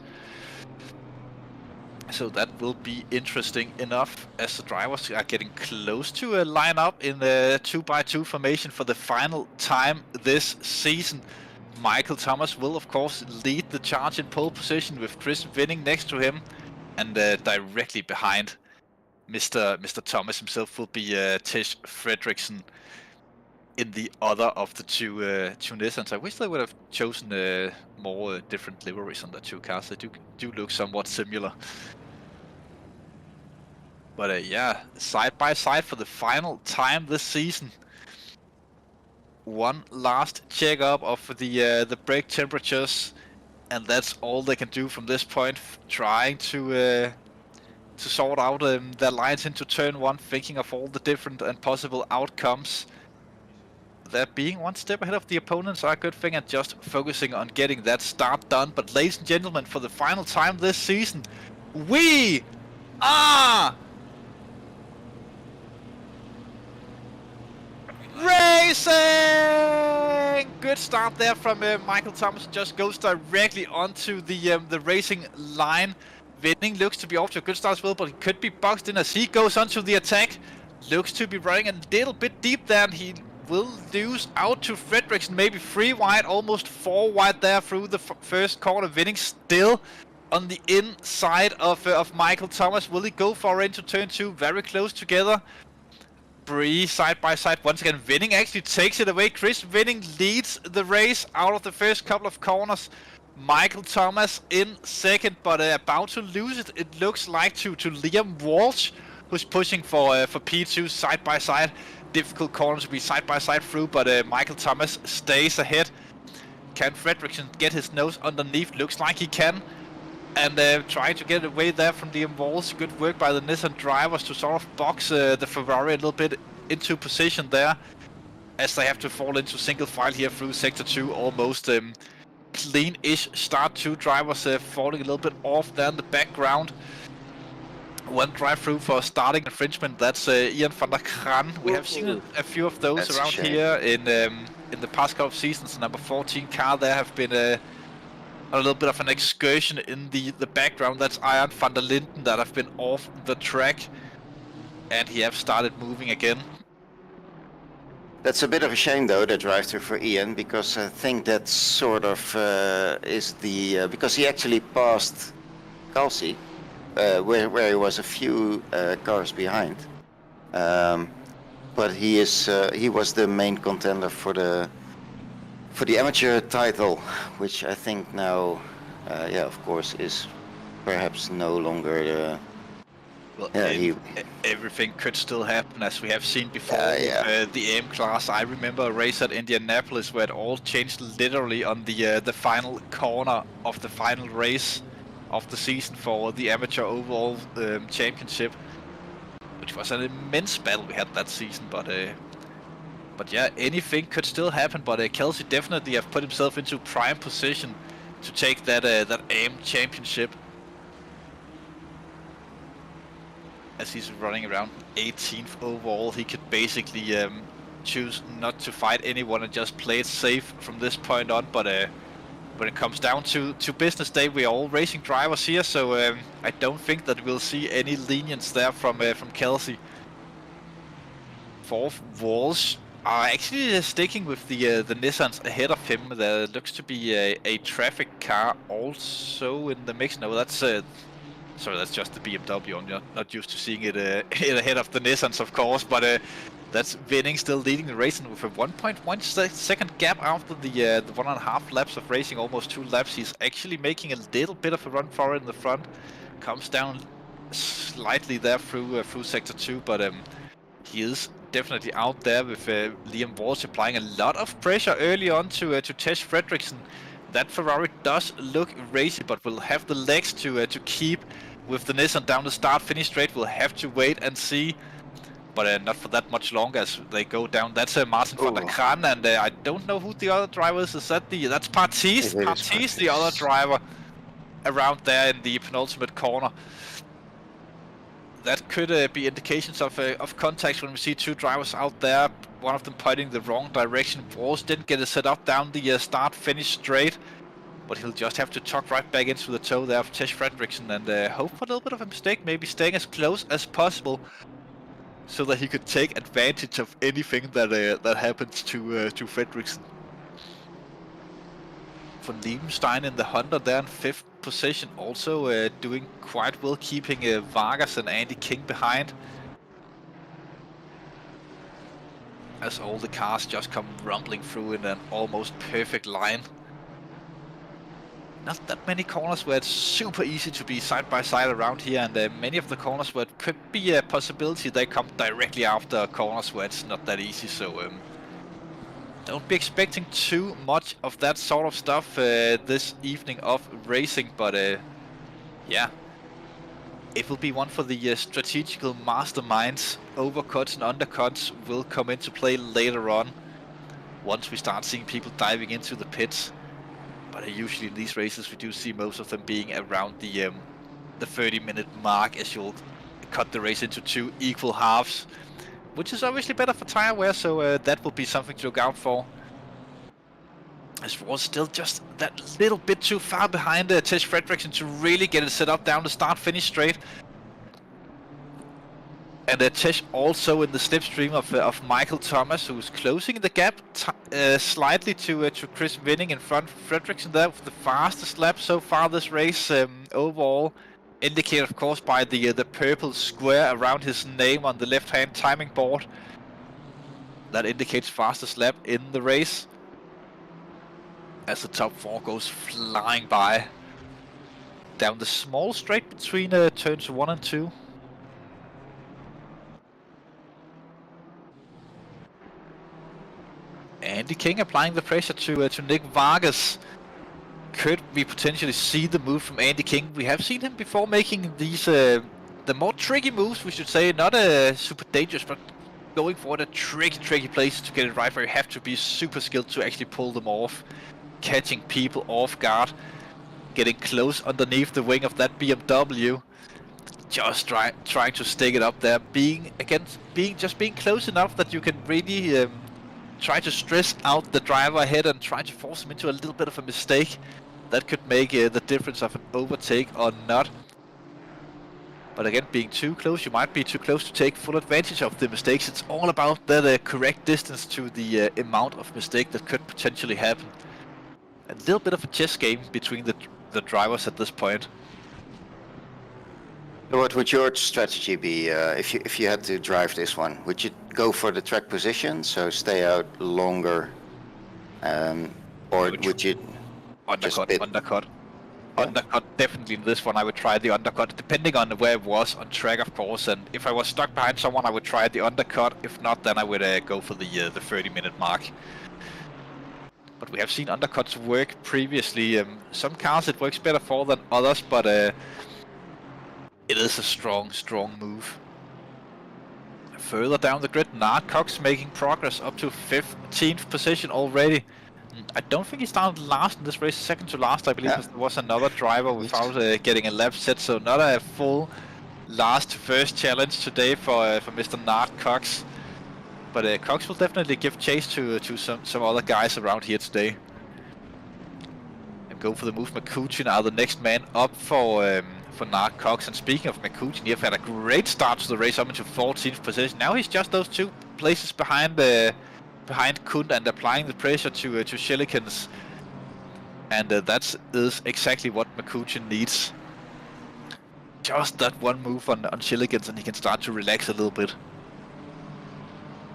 S1: So that will be interesting enough, as the drivers are getting close to line up in the 2x2 formation for the final time this season. Michael Thomas will, of course, lead the charge in pole position, with Chris Winning next to him, and directly behind Mr. Thomas himself will be Tish Fredriksson in the other of the two Nissans. I wish they would have chosen more different liveries on the 2 cars. They do look somewhat similar. But yeah, side by side for the final time this season. One last check up of the brake temperatures, and that's all they can do from this point. Trying to sort out their lines into turn 1, thinking of all the different and possible outcomes. They're being 1 step ahead of the opponents are a good thing, and just focusing on getting that start done. But ladies and gentlemen, for the final time this season, we are racing! Good start there from Michael Thomas. Just goes directly onto the racing line. Winning looks to be off to a good start as well, but he could be boxed in as he goes onto the attack. Looks to be running a little bit deep there, and he will lose out to Fredriksson, maybe 3 wide, almost 4 wide there through the first corner. Winning still on the inside of Michael Thomas. Will he go for into turn 2? Very close together. Bree side by side once again. Winning actually takes it away. Chris Winning leads the race out of the first couple of corners. Michael Thomas in second, but about to lose it, it looks like, to Liam Walsh, who's pushing for P2 side by side. Difficult corner to be side by side through, but Michael Thomas stays ahead. Can Fredriksson get his nose underneath? Looks like he can. And trying to get away there from Liam Walsh. Good work by the Nissan drivers to sort of box the Ferrari a little bit into position there, as they have to fall into single file here through sector 2 almost. Clean-ish start. 2 drivers falling a little bit off there in the background. one drive-through for starting infringement. That's Ian van der Kran. We have seen a few of those
S2: That's a
S1: around
S2: shame.
S1: here in the past couple of seasons. Number 14 car there have been a little bit of an excursion in the background. That's Ian van der Linden that have been off the track, and he have started moving again.
S2: That's a bit of a shame, though, the drive-through for Ian, because I think that sort of is the because he actually passed Kelsey, where he was a few cars behind, but he was the main contender for the amateur title, which I think now, of course, is perhaps no longer.
S1: Well, everything could still happen, as we have seen before with the AM class. I remember a race at Indianapolis where it all changed literally on the final corner of the final race of the season for the amateur overall championship, which was an immense battle we had that season. But yeah, anything could still happen. But Kelsey definitely have put himself into prime position to take that AM championship, as he's running around 18th overall. He could basically choose not to fight anyone and just play it safe from this point on. But when it comes down to business day, we are all racing drivers here, so I don't think that we'll see any lenience there from Kelsey. Fourth, Walsh are actually sticking with the Nissans ahead of him. There looks to be a traffic car also in the mix. No, that's sorry, that's just the BMW. I'm not used to seeing it ahead of the Nissans, of course, but that's Winning still leading the race, and with a 1.1 second gap after the 1.5 laps of racing, almost 2 laps. He's actually making a little bit of a run for it in the front. Comes down slightly there through sector 2, but he is definitely out there with Liam Walsh applying a lot of pressure early on to Tesh Fredriksson. That Ferrari does look racy, but will have the legs to keep with the Nissan down the start-finish straight. We'll have to wait and see, but not for that much longer as they go down. That's Martin van der Kran, and I don't know who the other driver is. Is that that's Partis? Partis, the other driver around there in the penultimate corner. That could be indications of contacts when we see 2 drivers out there, one of them pointing the wrong direction. Walsh didn't get it set up down the start-finish straight, but he'll just have to tuck right back into the toe there of Tesh Fredriksson and hope for a little bit of a mistake, maybe staying as close as possible, so that he could take advantage of anything that happens to Fredriksson. Von Liebenstein in the Honda there in 5th position, also doing quite well, keeping Vargas and Andy King behind, as all the cars just come rumbling through in an almost perfect line. Not that many corners where it's super easy to be side by side around here, and many of the corners where it could be a possibility they come directly after corners where it's not that easy, so don't be expecting too much of that sort of stuff this evening of racing, but yeah, it will be one for the strategical masterminds. Overcuts and undercuts will come into play later on, once we start seeing people diving into the pits. But usually in these races we do see most of them being around the 30-minute mark, as you'll cut the race into 2 equal halves, which is obviously better for tire wear, so that will be something to look out for. As was still just that little bit too far behind Tesh Fredriksson to really get it set up down the start-finish straight. And Tesh also in the slipstream of Michael Thomas, who's closing the gap slightly to Chris Winning in front of Fredriksson there with the fastest lap so far this race overall. Indicated, of course, by the purple square around his name on the left-hand timing board. That indicates fastest lap in the race, as the top 4 goes flying by down the small straight between turns 1 and 2. Andy King applying the pressure to Nick Vargas. Could we potentially see the move from Andy King? We have seen him before making these the more tricky moves, we should say, not super dangerous, but going for the tricky places to get it right, where you have to be super skilled to actually pull them off, catching people off guard, getting close underneath the wing of that BMW, just trying to stick it up there, being close enough that you can really try to stress out the driver ahead and try to force him into a little bit of a mistake. That could make the difference of an overtake or not. But again, being too close, you might be too close to take full advantage of the mistakes. It's all about the correct distance to the amount of mistake that could potentially happen. A little bit of a chess game between the drivers at this point.
S2: What would your strategy be if you had to drive this one? Would you go for the track position, so stay out longer, or would you
S1: undercut? Undercut, definitely in this one. I would try the undercut, depending on where it was on track, of course. And if I was stuck behind someone, I would try the undercut. If not, then I would go for the 30-minute mark. But we have seen undercuts work previously. Some cars it works better for than others, but it is a strong move. Further down the grid, Narcox making progress up to 15th position already. I don't think he started last in this race, second to last I believe, because there was another driver without getting a lap set, so not a full first challenge today for Mr. Narcox. But Cox will definitely give chase to some other guys around here today. And go for the move. McCutcheon are the next man up for Narcox. And speaking of McCutcheon, he have had a great start to the race up into 14th position. Now he's just those 2 places behind Kund and applying the pressure to Schillikens. And that is exactly what McCutcheon needs. Just that one move on Schillikens and he can start to relax a little bit.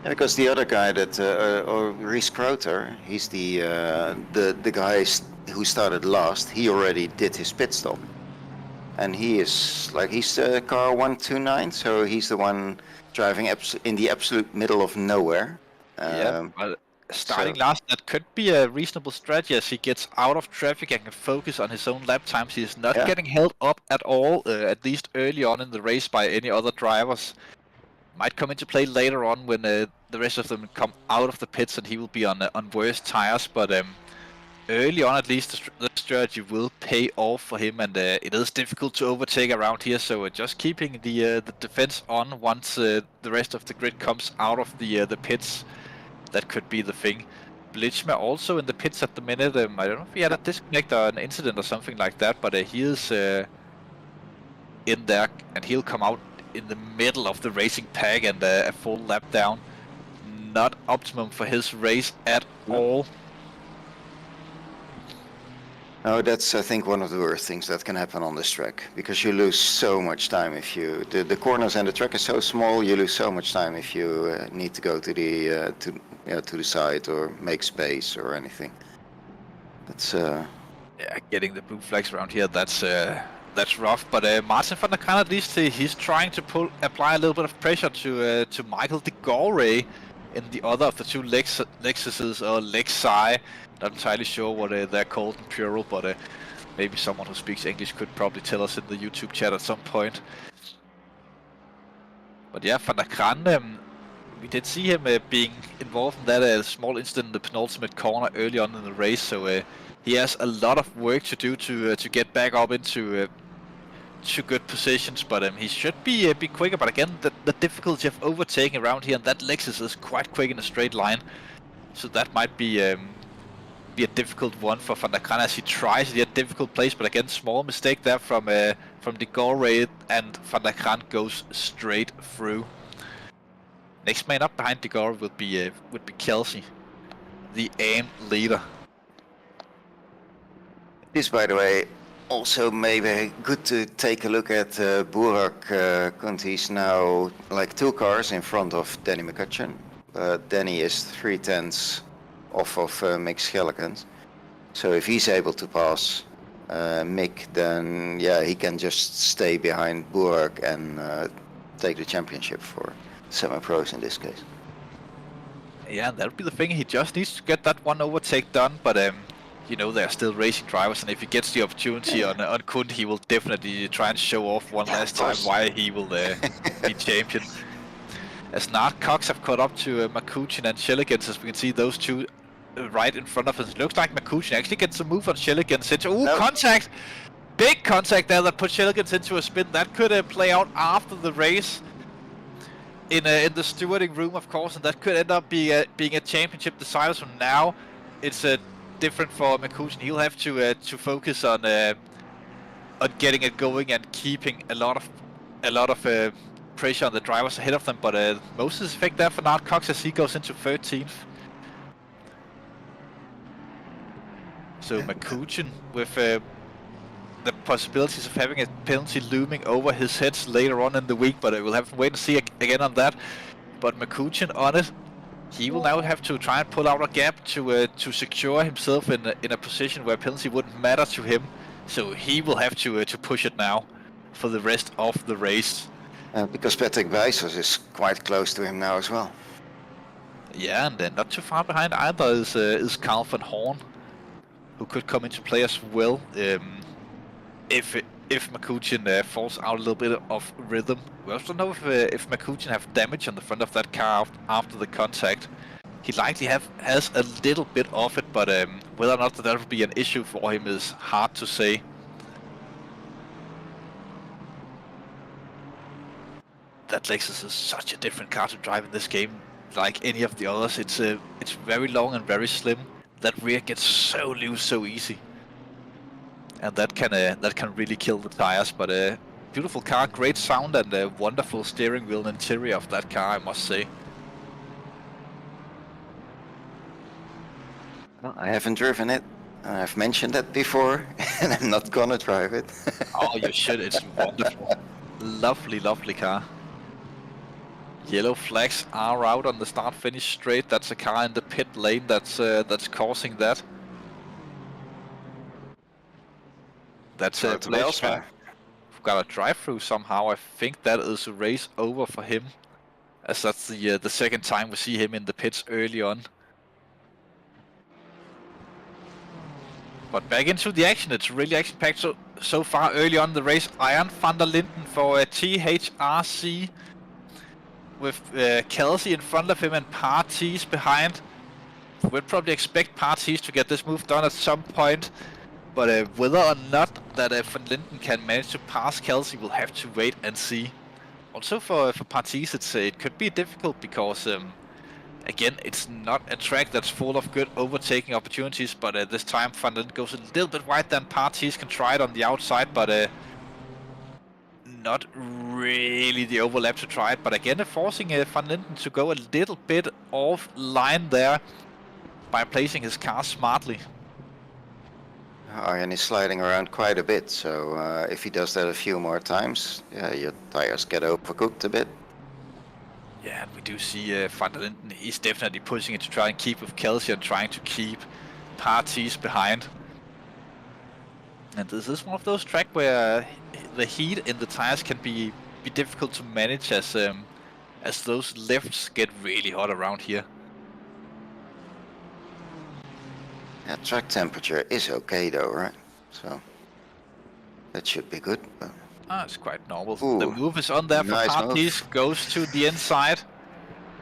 S2: Yeah, because the other guy or Rhys Croter, he's the guy who started last. He already did his pit stop, and he's car 129, so he's the one driving in the absolute middle of nowhere.
S1: But starting last, that could be a reasonable strategy as he gets out of traffic and can focus on his own lap times. He is not getting held up at all, at least early on in the race, by any other drivers. Might come into play later on when the rest of them come out of the pits and he will be on worse tires, but early on at least the strategy will pay off for him, and it is difficult to overtake around here, so just keeping the defense on once the rest of the grid comes out of the pits, that could be the thing. Blitzmer also in the pits at the minute. I don't know if he had a disconnect or an incident or something like that, but he is in there and he'll come out in the middle of the racing pack and a full lap down. Not optimum for his race at all.
S2: No, that's I think one of the worst things that can happen on this track, because you lose so much time if you the corners and the track is so small. You lose so much time if you need to go to the side or make space or anything. That's
S1: getting the blue flags around here. That's rough, but Martin van der Kran, at least he's trying to apply a little bit of pressure to Michael de Gore in the other of the 2 Lexuses or Lexi. Not entirely sure what they're called in plural, but maybe someone who speaks English could probably tell us in the YouTube chat at some point. But yeah, van der Kran, we did see him being involved in that small incident in the penultimate corner early on in the race, so he has a lot of work to do to get back up into good positions, but he should be quicker. But again, the difficulty of overtaking around here, and that Lexus is quite quick in a straight line, so that might be a difficult one for van der Kran as he tries to get a difficult place. But again, small mistake there from de Gore, and van der Kran goes straight through. Next man up behind de Gore would be Kelsey, the AM leader.
S2: This, by the way, also maybe good to take a look at Burak. He's now like 2 cars in front of Danny McCutcheon. Danny is 3/10 off of Mick Schellekens. So if he's able to pass Mick, then yeah, he can just stay behind Burak and take the championship for semi-pros in this case.
S1: Yeah, that would be the thing. He just needs to get that one overtake done, but you know, they're still racing drivers, and if he gets the opportunity on Kund, he will definitely try and show off one last time why he will be champion. As Narcox have caught up to McCutcheon and Schillikens, as we can see those 2 right in front of us. It looks like McCutcheon actually gets a move on Schillikens. Contact! big contact there that put Shilligans into a spin. That could play out after the race in the stewarding room, of course, and that could end up being a championship decider. So now it's different for McCutcheon. He'll have to focus on getting it going and keeping a lot of pressure on the drivers ahead of them. But Moses' effect there for Nart Cox as he goes into 13th. So McCutcheon with the possibilities of having a penalty looming over his head later on in the week, but we'll have to wait and see again on that. But McCutcheon on it, he will now have to try and pull out a gap to secure himself in a position where penalty wouldn't matter to him. So he will have to push it now for the rest of the race.
S2: Because Patrick Wijsers is quite close to him now as well.
S1: Yeah, and then not too far behind either is Carl van Horn, who could come into play as well. If McCutcheon falls out a little bit of rhythm. We also know if McCutcheon have damage on the front of that car after the contact. He likely has a little bit of it, but whether or not that will be an issue for him is hard to say. That Lexus is such a different car to drive in this game, like any of the others. It's very long and very slim. That rear gets so loose so easy. And that can really kill the tires, but beautiful car, great sound, and a wonderful steering wheel and interior of that car, I must say.
S2: Well, I haven't driven it. I've mentioned that before, and I'm not gonna drive it.
S1: Oh, you should. It's wonderful. Lovely, lovely car. Yellow flags are out on the start-finish straight. That's a car in the pit lane that's causing that. That's a place where we've got a drive-through somehow. I think that is a race over for him, as that's the second time we see him in the pits early on. But back into the action. It's really action-packed so far early on in the race. Iron van der Linden for THRC with Kelsey in front of him and Partys behind. We'll probably expect Partys to get this move done at some point. But whether or not that Van Linden can manage to pass Kelsey, we'll have to wait and see. Also for Partys, it could be difficult because, again, it's not a track that's full of good overtaking opportunities. But this time Van Linden goes a little bit wide than Partys can try it on the outside, but not really the overlap to try it. But again, forcing Van Linden to go a little bit off line there by placing his car smartly.
S2: Arjen is sliding around quite a bit, so if he does that a few more times, yeah, your tires get overcooked a bit.
S1: Yeah, and we do see Van der Linden, he's definitely pushing it to try and keep with Kelsey and trying to keep Partys behind. And this is one of those tracks where the heat in the tires can be difficult to manage as those lifts get really hot around here.
S2: Yeah, track temperature is okay though, right? So that should be good. But...
S1: it's quite normal.
S2: Ooh,
S1: the move is on there for
S2: nice
S1: Partys,
S2: move.
S1: Goes to the inside.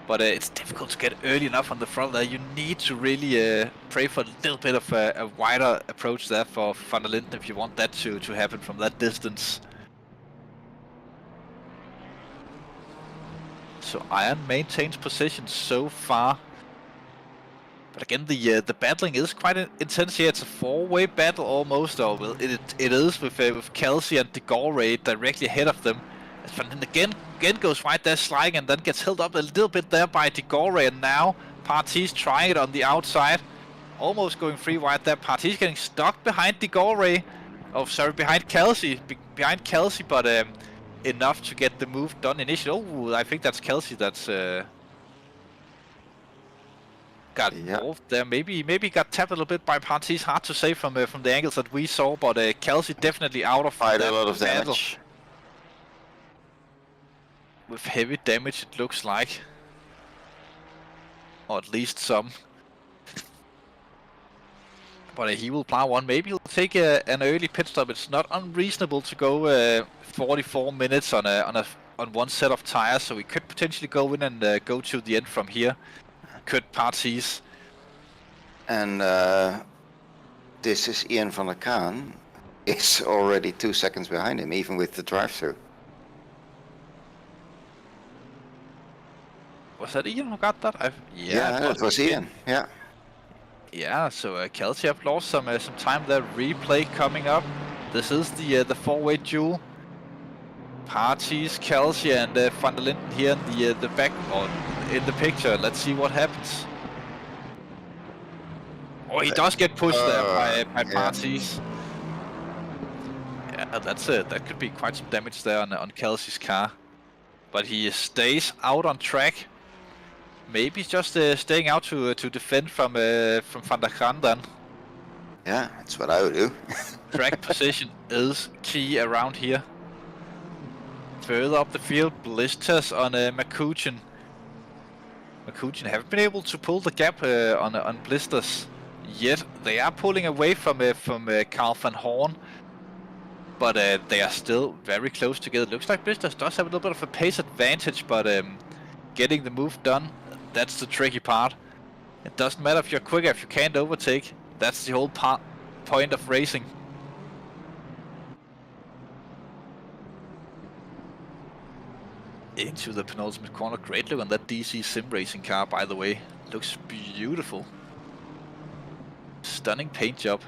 S1: But it's difficult to get early enough on the front there. You need to really pray for a little bit of a wider approach there for Van der Linden if you want that to happen from that distance. So Iron maintains position so far. But again, the battling is quite intense here. It's a four-way battle almost, or well, it is with Kelsey and Digore directly ahead of them. As Van Linden again goes right there, sliding, and then gets held up a little bit there by Digore, and now Partys trying it on the outside, almost going free right there. Partys getting stuck behind Digore, behind Kelsey, but enough to get the move done initially. Oh, I think that's Kelsey that's got involved there. Maybe got tapped a little bit by Partys. Hard to say from the angles that we saw, but Kelsey definitely out of
S2: quite a lot of damage.
S1: With heavy damage, it looks like, or at least some. But he will plow on. Maybe he'll take an early pit stop. It's not unreasonable to go 44 minutes on one set of tires, so he could potentially go in and go to the end from here. Could Partys.
S2: And this is Ian van der Kaan. is already 2 seconds behind him, even with the drive-through.
S1: Was that Ian who got that?
S2: Yeah, it was Ian. Yeah.
S1: Yeah, so Kelsey have lost some time there. Replay coming up. This is the four-way duel. Parties, Kelsey, and Van der Linden here in the back, or in the picture. Let's see what happens. Oh, he does get pushed there by Parties. Yeah, that could be quite some damage there on Kelsey's car. But he stays out on track. Maybe just staying out to defend from Van der Gran then.
S2: Yeah, that's what I would do.
S1: Track position is key around here. Further up the field, blisters on Makuchin. Makuchin haven't been able to pull the gap on blisters yet. They are pulling away from Carl van Horn, but they are still very close together. Looks like blisters does have a little bit of a pace advantage, but getting the move done, that's the tricky part. It doesn't matter if you're quicker if you can't overtake. That's the whole point of racing. Into the penultimate corner. Great look on that DC sim racing car, by the way. Looks beautiful. Stunning paint job.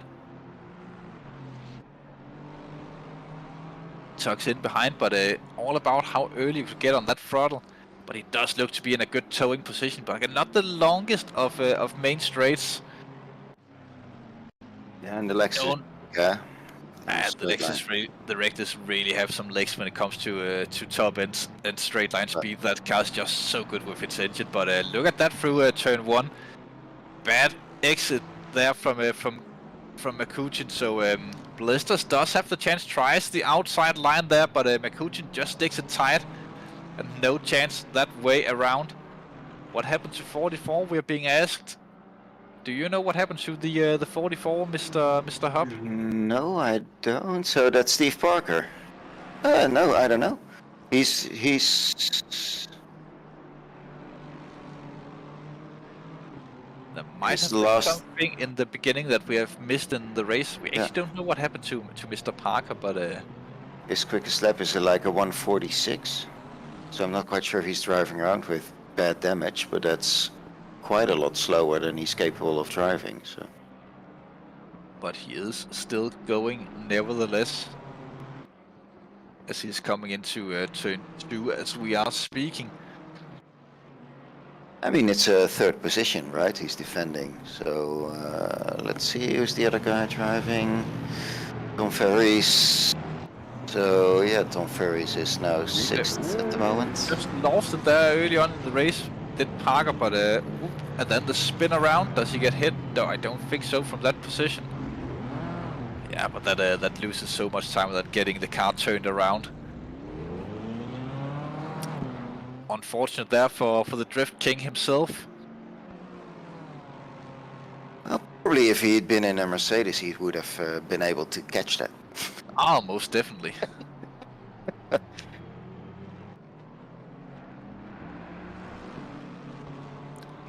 S1: Tucks in behind, but all about how early you could get on that throttle. But he does look to be in a good towing position, but again, not the longest of main straights.
S2: Yeah, and the Lexus. Yeah.
S1: The Lexus really have some legs when it comes to top end and straight line speed. That car's just so good with its engine. But look at that through turn 1. Bad exit there from Makuchin. So Blisters does have the chance, tries the outside line there, but Makuchin just sticks it tight, and no chance that way around. What happened to 44? We're being asked. Do you know what happened to the 44, Mr. Hub?
S2: No, I don't. So that's Steve Parker. No, I don't know. He's.
S1: There might have been something in the beginning that we have missed in the race. We actually don't know what happened to Mr. Parker, but
S2: his quickest lap is like a 1:46. So I'm not quite sure if he's driving around with bad damage, but that's quite a lot slower than he's capable of driving. So.
S1: But he is still going nevertheless, as he's coming into turn 2 as we are speaking.
S2: I mean, it's a third position, right? He's defending. So let's see, who's the other guy driving? Tom Ferries. So yeah, Tom Ferries is now 6th at the moment.
S1: Just lost it there early on in the race. Did Parker, but and then the spin around. Does he get hit? No, I don't think so from that position. Yeah, but that loses so much time without getting the car turned around. Unfortunate there for the Drift King himself.
S2: Well, probably if he'd been in a Mercedes, he would have been able to catch that.
S1: Ah, most definitely.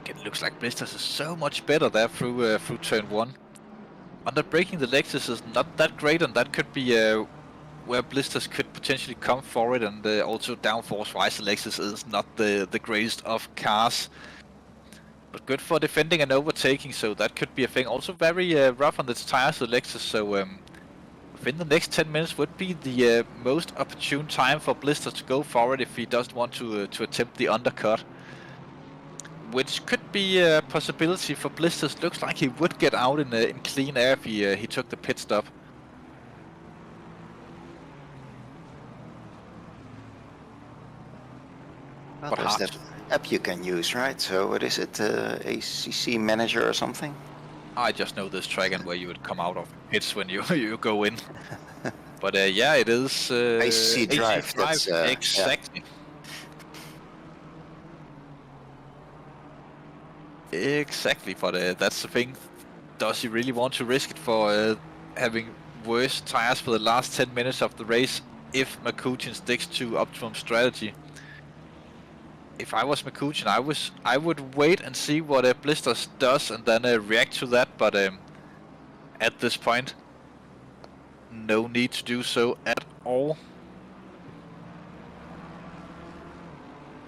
S1: It looks like Blisters is so much better there through turn 1. Under braking, the Lexus is not that great, and that could be where Blisters could potentially come forward, and also downforce-wise, the Lexus is not the greatest of cars. But good for defending and overtaking, so that could be a thing. Also very rough on its tires, the Lexus, so within the next 10 minutes would be the most opportune time for Blisters to go forward if he doesn't want to attempt the undercut. Which could be a possibility for Blisters. Looks like he would get out in clean air if he took the pit stop.
S2: Well, there's that app you can use, right? So what is it, ACC Manager or something?
S1: I just know this track and where you would come out of pits when you go in. But yeah, it is
S2: ACC Drive. That's,
S1: exactly. Yeah. Exactly, but that's the thing. Does he really want to risk it for having worse tires for the last 10 minutes of the race if Makuchin sticks to optimum strategy? If I was Makuchin, I would wait and see what Blisters does and then react to that. But at this point, no need to do so at all.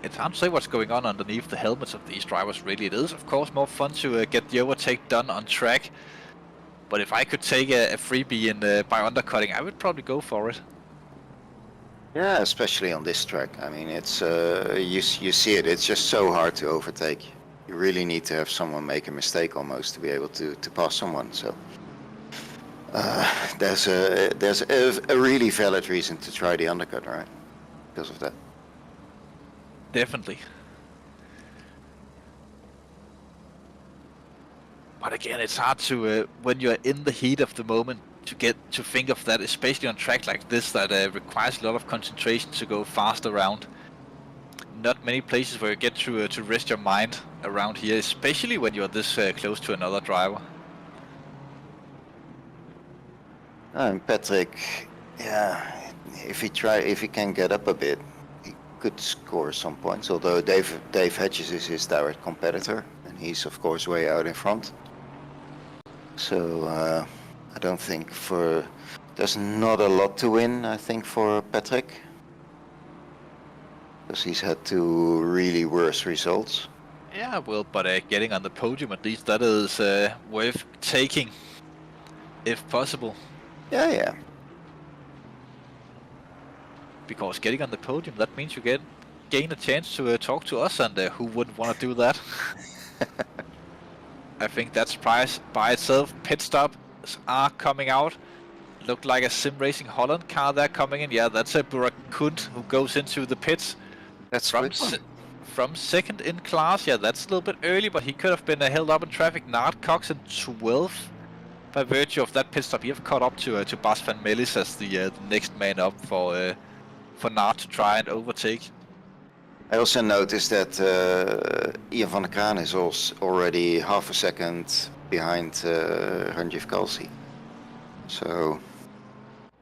S1: It's hard to say what's going on underneath the helmets of these drivers, really. It is, of course, more fun to get the overtake done on track. But if I could take a freebie by undercutting, I would probably go for it.
S2: Yeah, especially on this track. I mean, it's you see it. It's just so hard to overtake. You really need to have someone make a mistake almost to be able to pass someone. So there's a really valid reason to try the undercut, right? Because of that.
S1: Definitely. But again, it's hard to, when you're in the heat of the moment, to get to think of that, especially on track like this that requires a lot of concentration to go fast around. Not many places where you get to rest your mind around here, especially when you're this close to another driver.
S2: And Patrick, yeah, if he can get up a bit, he could score some points. Although Dave Hedges is his direct competitor, and he's of course way out in front. So I don't think there's not a lot to win, I think, for Patrick, because he's had two really worse results.
S1: Yeah, well, but getting on the podium at least, that is worth taking, if possible.
S2: Yeah.
S1: Because getting on the podium, that means you gain a chance to talk to us, and who wouldn't want to do that? I think that's prize by itself. Pit stops are coming out. Look like a Sim Racing Holland car there coming in. Yeah, that's a Burak Kunt who goes into the pits.
S2: That's
S1: from second in class. Yeah, that's a little bit early, but he could have been held up in traffic. Nart Cox in 12th. By virtue of that pit stop, he have caught up to Bas van Melis as the next man up for Nart to try and overtake.
S2: I also noticed that Ian van der Kraan is also already half a second behind Ranjiv Kalsi. So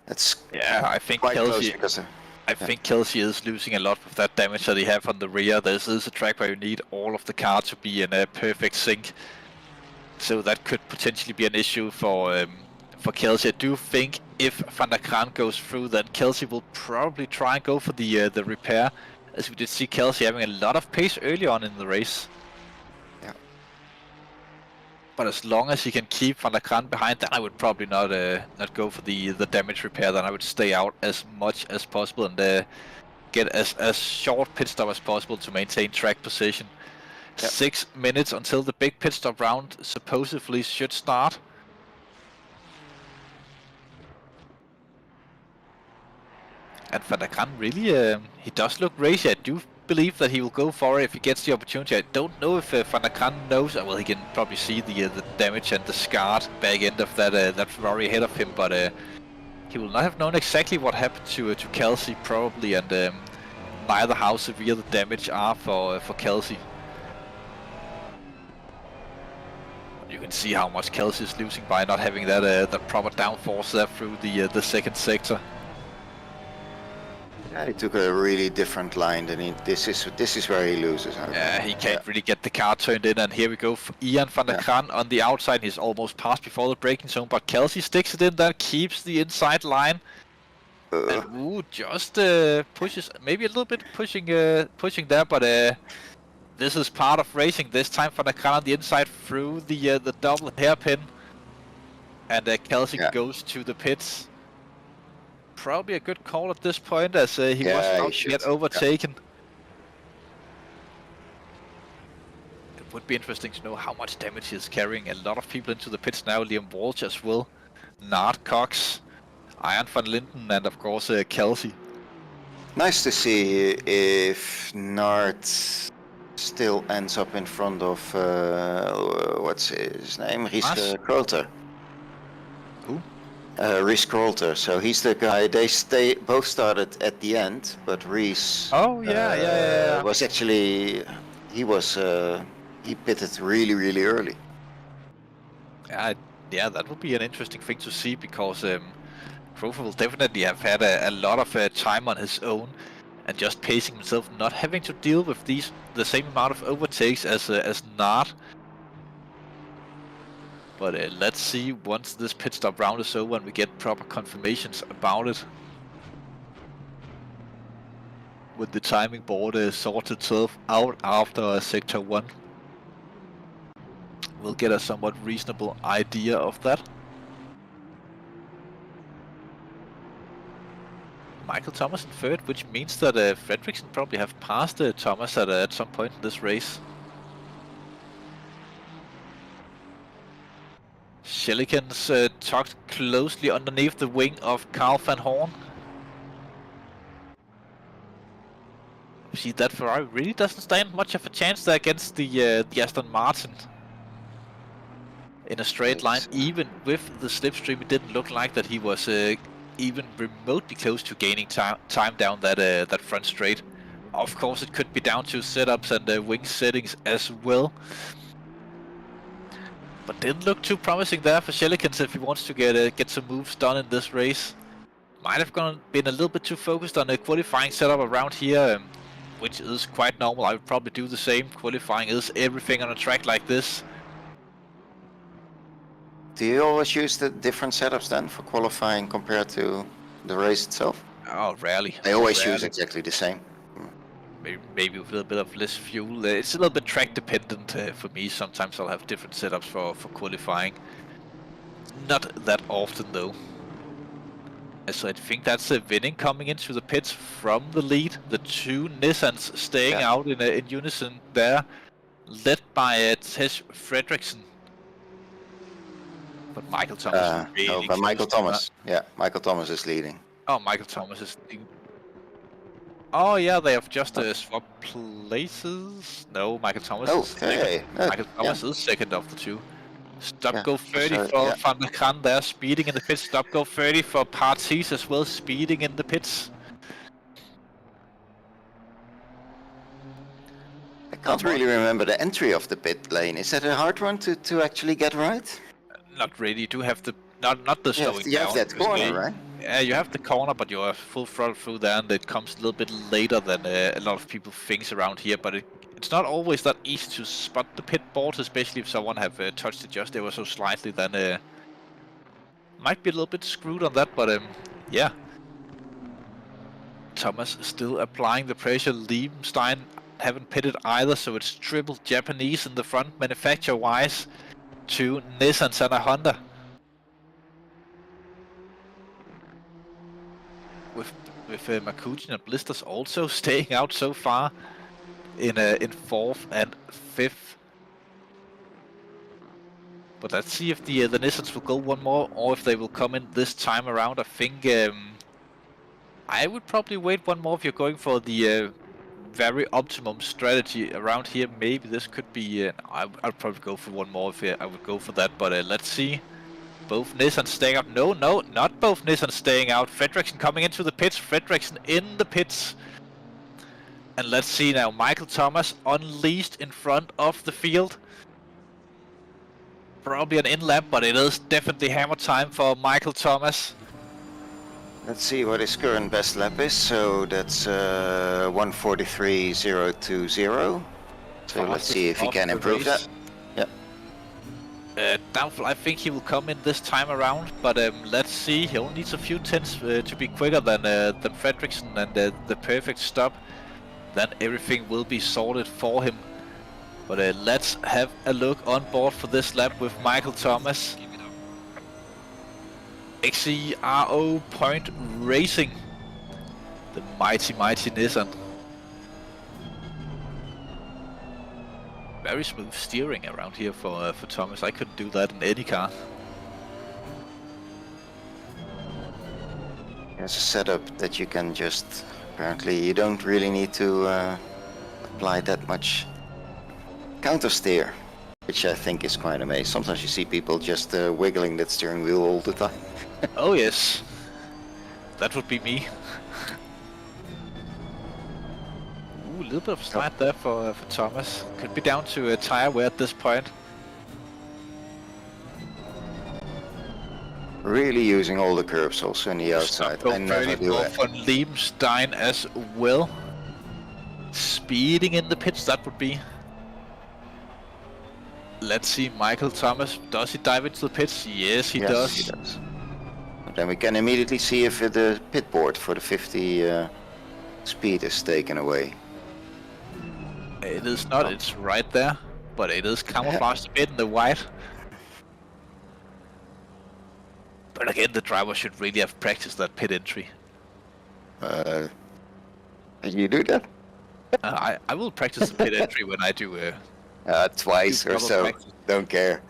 S2: that's
S1: I think
S2: quite close
S1: Kelsey.
S2: because
S1: I think Kelsey is losing a lot with that damage that he have on the rear. This is a track where you need all of the car to be in a perfect sync. So that could potentially be an issue for Kelsey. I do think if Van der Kraan goes through, then Kelsey will probably try and go for the repair, as we did see Kelsey having a lot of pace early on in the race.
S2: Yeah.
S1: But as long as he can keep Van der Kraan behind, then I would probably not go for the damage repair. Then I would stay out as much as possible and get as short pit stop as possible to maintain track position. Yep. 6 minutes until the big pit stop round supposedly should start. And Van der Kraan really, he does look racy. I do believe that he will go for it if he gets the opportunity. I don't know if Van der Kraan knows. Well, he can probably see the damage and the scarred back end of that Ferrari ahead of him, but he will not have known exactly what happened to Kelsey probably, and neither how severe the damage are for Kelsey. You can see how much Kelsey is losing by not having that proper downforce there through the second sector.
S2: Yeah, he took a really different line than this is where he loses.
S1: Yeah, he can't really get the car turned in, and here we go for Ian van der Kraan on the outside. He's almost passed before the braking zone, but Kelsey sticks it in there, keeps the inside line. And just pushes, maybe a little bit pushing there, but this is part of racing. This time Van der Kraan on the inside through the double hairpin, and Kelsey goes to the pits. Probably a good call at this point, as he was about to get overtaken. It would be interesting to know how much damage he is carrying. A lot of people into the pits now. Liam Walsh as well, Nart Cox, Iron van Linden, and of course Kelsey.
S2: Nice to see if Nart still ends up in front of what's his name, Ries Kroter.
S1: Who?
S2: Ries Kroter. So he's the guy. They both started at the end, but Ries.
S1: Oh yeah.
S2: Was actually he pitted really early.
S1: Yeah, that would be an interesting thing to see, because Krofer will definitely have had a lot of time on his own, and just pacing himself, not having to deal with the same amount of overtakes as Nart. But let's see once this pit stop round is over and we get proper confirmations about it. With the timing board sorted itself out after sector 1. We'll get a somewhat reasonable idea of that. Michael Thomas in third, which means that Fredriksson probably have passed Thomas at some point in this race. Schelikens tucked closely underneath the wing of Carl van Horn. See, that Ferrari really doesn't stand much of a chance there against the Aston Martin. In a straight line, even with the slipstream, it didn't look like that he was even remotely close to gaining time down that front straight. Of course, it could be down to setups and wing settings as well. But didn't look too promising there for Schelikens if he wants to get some moves done in this race. Might have been a little bit too focused on the qualifying setup around here, which is quite normal. I would probably do the same. Qualifying is everything on a track like this.
S2: Do you always use the different setups then for qualifying compared to the race itself?
S1: Oh, rarely.
S2: I always use exactly the same.
S1: Maybe with a little bit of less fuel. It's a little bit track dependent for me. Sometimes I'll have different setups for qualifying. Not that often though. So I think that's a winning coming into the pits from the lead. The two Nissans staying out in unison there, led by Tej Fredriksson. But Michael Thomas is really
S2: but Michael Thomas. Yeah, Michael Thomas is leading.
S1: Oh, Michael Thomas is leading. Oh yeah, they have just swapped places. No, Michael Thomas is second. Michael Thomas is second of the two. Stop go 30 for Van der Kran there, speeding in the pits. Stop go 30 for Parties as well, speeding in the pits.
S2: I can't really remember the entry of the pit lane. Is that a hard one to actually get right?
S1: Not really. You do have the not the slowing down.
S2: You have that corner, right?
S1: Yeah, you have the corner, but you're full throttle through there, and it comes a little bit later than a lot of people think around here. But it's not always that easy to spot the pit board, especially if someone have touched it just ever so slightly. Then might be a little bit screwed on that, but yeah. Thomas still applying the pressure. Liebenstein haven't pitted either, so it's triple Japanese in the front manufacturer-wise. Two Nissans and a Honda. With Makuchin and Blisters also staying out so far in fourth and fifth. But let's see if the Nissans will go one more or if they will come in this time around. I think I would probably wait one more if you're going for the very optimum strategy around here. Maybe this could be I'd probably go for one more if I would go for that, but let's see. Both Nissans staying out. No, not both Nissans staying out. Fredriksson coming into the pits. Fredriksson in the pits. And let's see now. Michael Thomas unleashed in front of the field. Probably an in-lap, but it is definitely hammer time for Michael Thomas.
S2: Let's see what his current best lap is. So that's 1:43.020. So let's see if he can improve that.
S1: Doubtful. I think he will come in this time around, but let's see. He only needs a few tenths to be quicker than Fredriksson, and the perfect stop. Then everything will be sorted for him. But let's have a look on board for this lap with Michael Thomas. XCRO Point Racing, the mighty Nissan. Very smooth steering around here for Thomas. I couldn't do that in any car.
S2: There's a setup that you can just, apparently you don't really need to apply that much counter steer, which I think is quite amazing. Sometimes you see people just wiggling that steering wheel all the time.
S1: Oh yes, that would be me. A little bit of slide there for Thomas. Could be down to a tire wear at this point.
S2: Really using all the curves also on the outside. I never do that.
S1: For Liebenstein as well. Speeding in the pits, that would be. Let's see, Michael Thomas, does he dive into the pits? Yes, he
S2: Yes,
S1: does.
S2: he does. But then we can immediately see if the pit board for the 50 speed is taken away.
S1: It is not, it's right there, but it is camouflaged a bit in the white. But again, the driver should really have practiced that pit entry.
S2: Did you do that?
S1: I will practice the pit entry when I do
S2: Twice or so.
S1: practice.
S2: Don't care.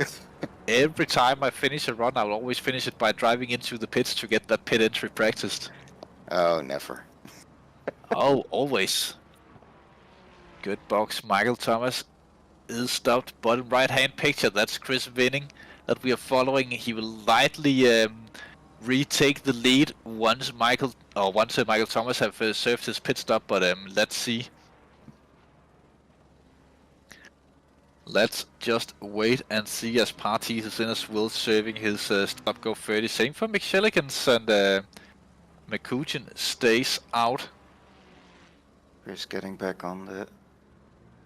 S1: Every time I finish a run, I'll always finish it by driving into the pits to get that pit entry practiced.
S2: Oh, never.
S1: Oh, always. Good box. Michael Thomas is stopped. Bottom right-hand picture. That's Chris winning that we are following. He will lightly retake the lead once Michael Thomas have served his pit stop. But let's see. Let's just wait and see as Parties is in as well, serving his stop go 30. Same for McShelligans, and McCutcheon stays out.
S2: Chris getting back on the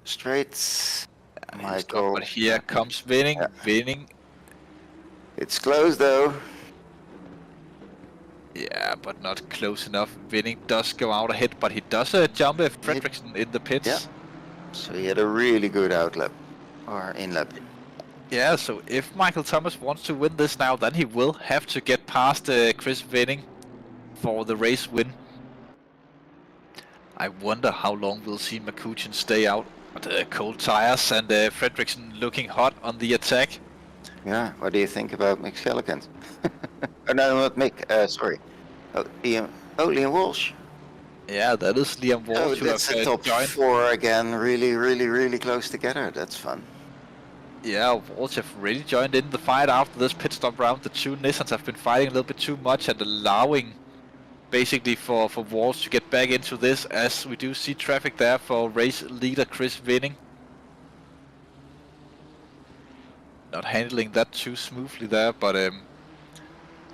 S2: straights.
S1: Michael. But here comes winning.
S2: Yeah.
S1: Winning.
S2: It's close though.
S1: Yeah, but not close enough. Winning does go out ahead, but he does jump Fredriksson in the pits.
S2: Yeah. So he had a really good outlap. Or in-lap.
S1: Yeah, so if Michael Thomas wants to win this now, then he will have to get past Chris Winning for the race win. I wonder how long we'll see McCutcheon stay out. But cold tires and Fredriksson looking hot on the attack.
S2: Yeah, what do you think about Mick Shellicant? Oh, no, not Mick, sorry. Oh, Liam Walsh.
S1: Yeah, that is Liam Walsh.
S2: Oh, that's the top four again, really close together. That's fun.
S1: Yeah, Walsh have really joined in the fight after this pit stop round. The two Nissans have been fighting a little bit too much and allowing basically for Walsh to get back into this, as we do see traffic there for race leader Chris Winning. Not handling that too smoothly there, but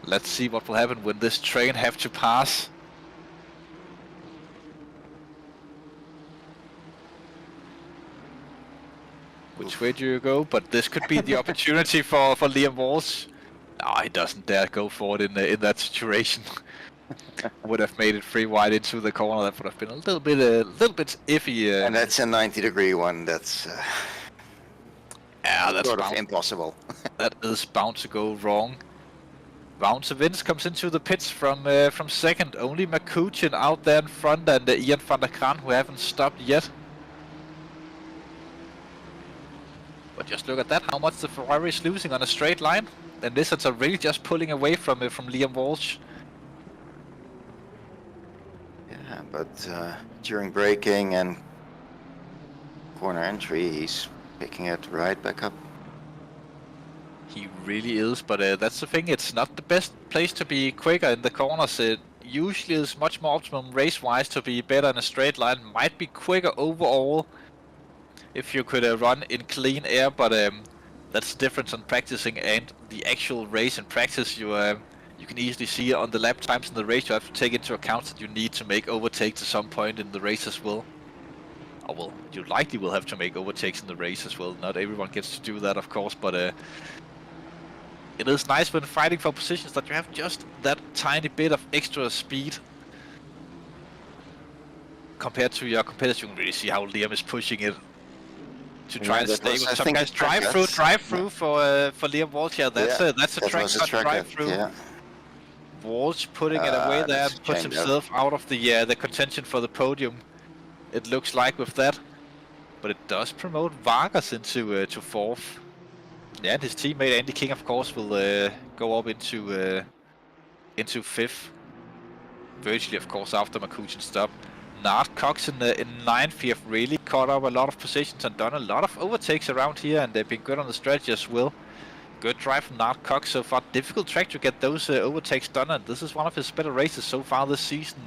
S1: let's see what will happen when this train have to pass. Which way do you go? But this could be the opportunity for Liam Walsh. No, he doesn't dare go for it in that situation. Would have made it free wide into the corner. That would have been a little bit iffy.
S2: And that's a 90-degree one. That's
S1: yeah, that's
S2: sort of impossible.
S1: That is bound to go wrong. Bounce Vince comes into the pits from second. Only McCutcheon out there in front, and Ian van der Kran, who haven't stopped yet. But just look at that, how much the Ferrari is losing on a straight line. And Nissans are really just pulling away from Liam Walsh.
S2: Yeah, but during braking and corner entry, he's picking it right back up.
S1: He really is, but that's the thing, it's not the best place to be quicker in the corners. It usually is much more optimum race-wise to be better in a straight line. Might be quicker overall if you could run in clean air, but that's the difference on practicing and the actual race. In practice, you can easily see on the lap times in the race, you have to take into account that you need to make overtakes at some point in the race as well. Oh well, you likely will have to make overtakes in the race as well. Not everyone gets to do that, of course, but it is nice when fighting for positions that you have just that tiny bit of extra speed compared to your competitors. You can really see how Liam is pushing it to try and stay with some guys. Drive through for Liam Walsh. Yeah, that's a track cut drive through. Yeah. Walsh putting it away there and puts himself out of the contention for the podium. It looks like with that, but it does promote Vargas into to fourth. Yeah, and his teammate Andy King, of course, will go up into fifth. Virtually, of course, after McCutcheon stop. Nart Cox in ninth. He have really caught up a lot of positions and done a lot of overtakes around here, and they've been good on the strategy as well. Good drive from Nart Cox so far. Difficult track to get those overtakes done, and this is one of his better races so far this season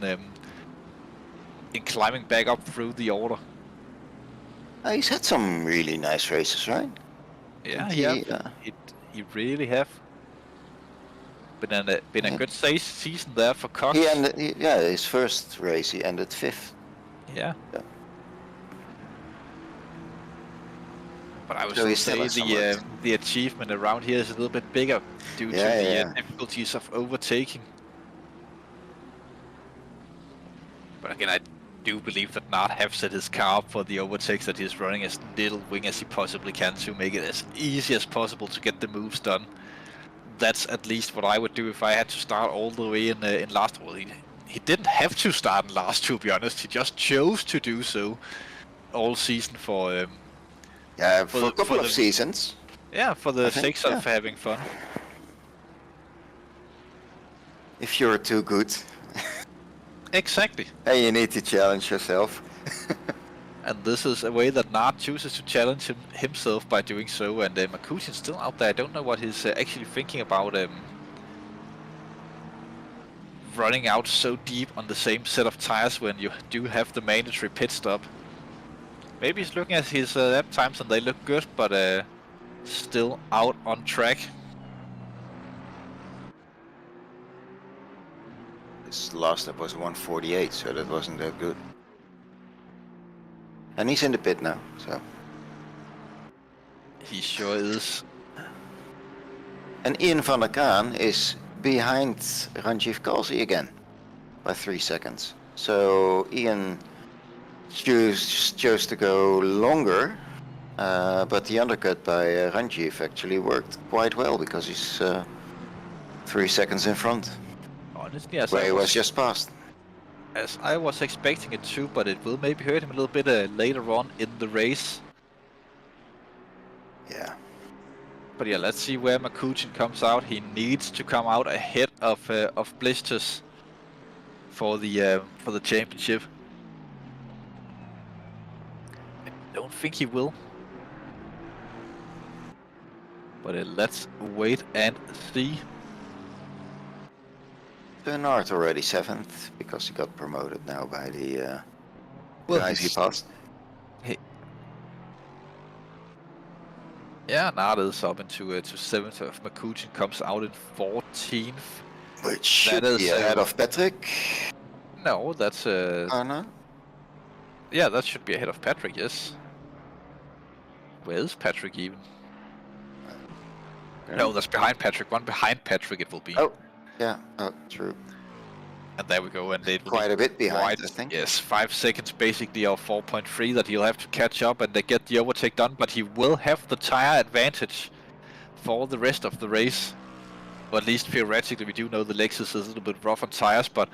S1: in climbing back up through the order.
S2: He's had some really nice races, right?
S1: Yeah, he really have. Been a good season there for Cox.
S2: His first race he ended fifth.
S1: Yeah. But I would
S2: So
S1: still
S2: he still
S1: say
S2: has some work.
S1: the achievement around here is a little bit bigger due to
S2: Yeah,
S1: the
S2: yeah.
S1: difficulties of overtaking. But again, I do believe that Nart have set his car up for the overtakes, that he's running as little wing as he possibly can to make it as easy as possible to get the moves done. That's at least what I would do if I had to start all the way in last. Well, he didn't have to start in last, to be honest. He just chose to do so all season for
S2: For a couple of seasons.
S1: Yeah, for the sake of having fun.
S2: If you're too good.
S1: Exactly.
S2: And you need to challenge yourself.
S1: And this is a way that Nart chooses to challenge himself by doing so. And Makutin's still out there. I don't know what he's actually thinking about running out so deep on the same set of tires when you do have the mandatory pit stop. Maybe he's looking at his lap times and they look good, but still out on track.
S2: His last lap was 1:48, so that wasn't that good. And he's in the pit now, so.
S1: He sure is.
S2: And Ian van der Kaan is behind Ranjiv Kalsi again by 3 seconds. So Ian chose to go longer, but the undercut by Ranjiv actually worked quite well because he's 3 seconds in front.
S1: Honestly, as
S2: where he was just passed.
S1: As I was expecting it to, but it will maybe hurt him a little bit later on in the race.
S2: Yeah.
S1: But yeah, let's see where Makutin comes out. He needs to come out ahead of Blisters for the championship. I don't think he will. But let's wait and see.
S2: Nart already 7th because he got promoted now by the guys he passed.
S1: Yeah, Nart is up into to 7th. If Makutin comes out in 14th.
S2: Which should be ahead of Patrick.
S1: No, that's
S2: no?
S1: Yeah, that should be ahead of Patrick, yes. Where is Patrick even? No, that's behind Patrick. One behind Patrick it will be.
S2: Oh, yeah, true.
S1: And there we go, and it will
S2: quite a bit behind,
S1: quite,
S2: I think.
S1: Yes, 5 seconds basically, or 4.3 that he'll have to catch up and get the overtake done, but he will have the tire advantage for the rest of the race. Or at least theoretically, we do know the Lexus is a little bit rough on tires, but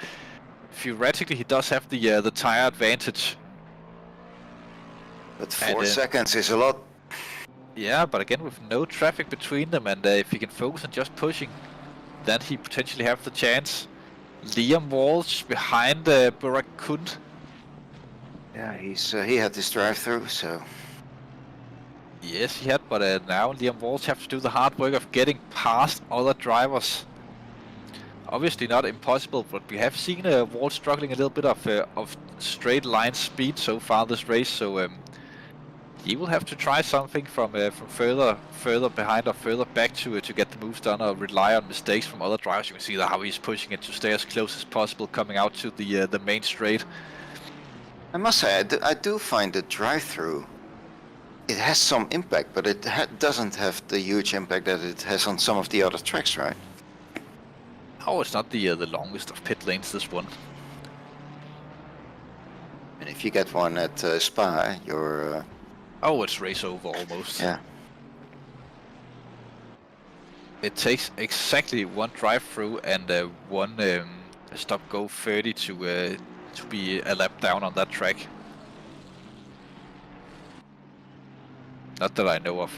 S1: theoretically he does have the tire advantage.
S2: But 4 seconds is a lot.
S1: Yeah, but again with no traffic between them, and if he can focus on just pushing, then he potentially have the chance. Liam Walsh behind Burak Kund.
S2: Yeah, he had this drive-through, so.
S1: Yes, he had, but now Liam Walsh have to do the hard work of getting past other drivers. Obviously not impossible, but we have seen Walsh struggling a little bit of straight line speed so far this race, so he will have to try something from further behind or further back to get the moves done, or rely on mistakes from other drivers. You can see how he's pushing it to stay as close as possible coming out to the main straight.
S2: I must say, I do find the drive-through, it has some impact, but it doesn't have the huge impact that it has on some of the other tracks, right?
S1: Oh, it's not the longest of pit lanes, this one.
S2: And if you get one at Spa, you're...
S1: Oh, it's race over almost.
S2: Yeah.
S1: It takes exactly one drive-through and one stop-go 30 to be a lap down on that track. Not that I know of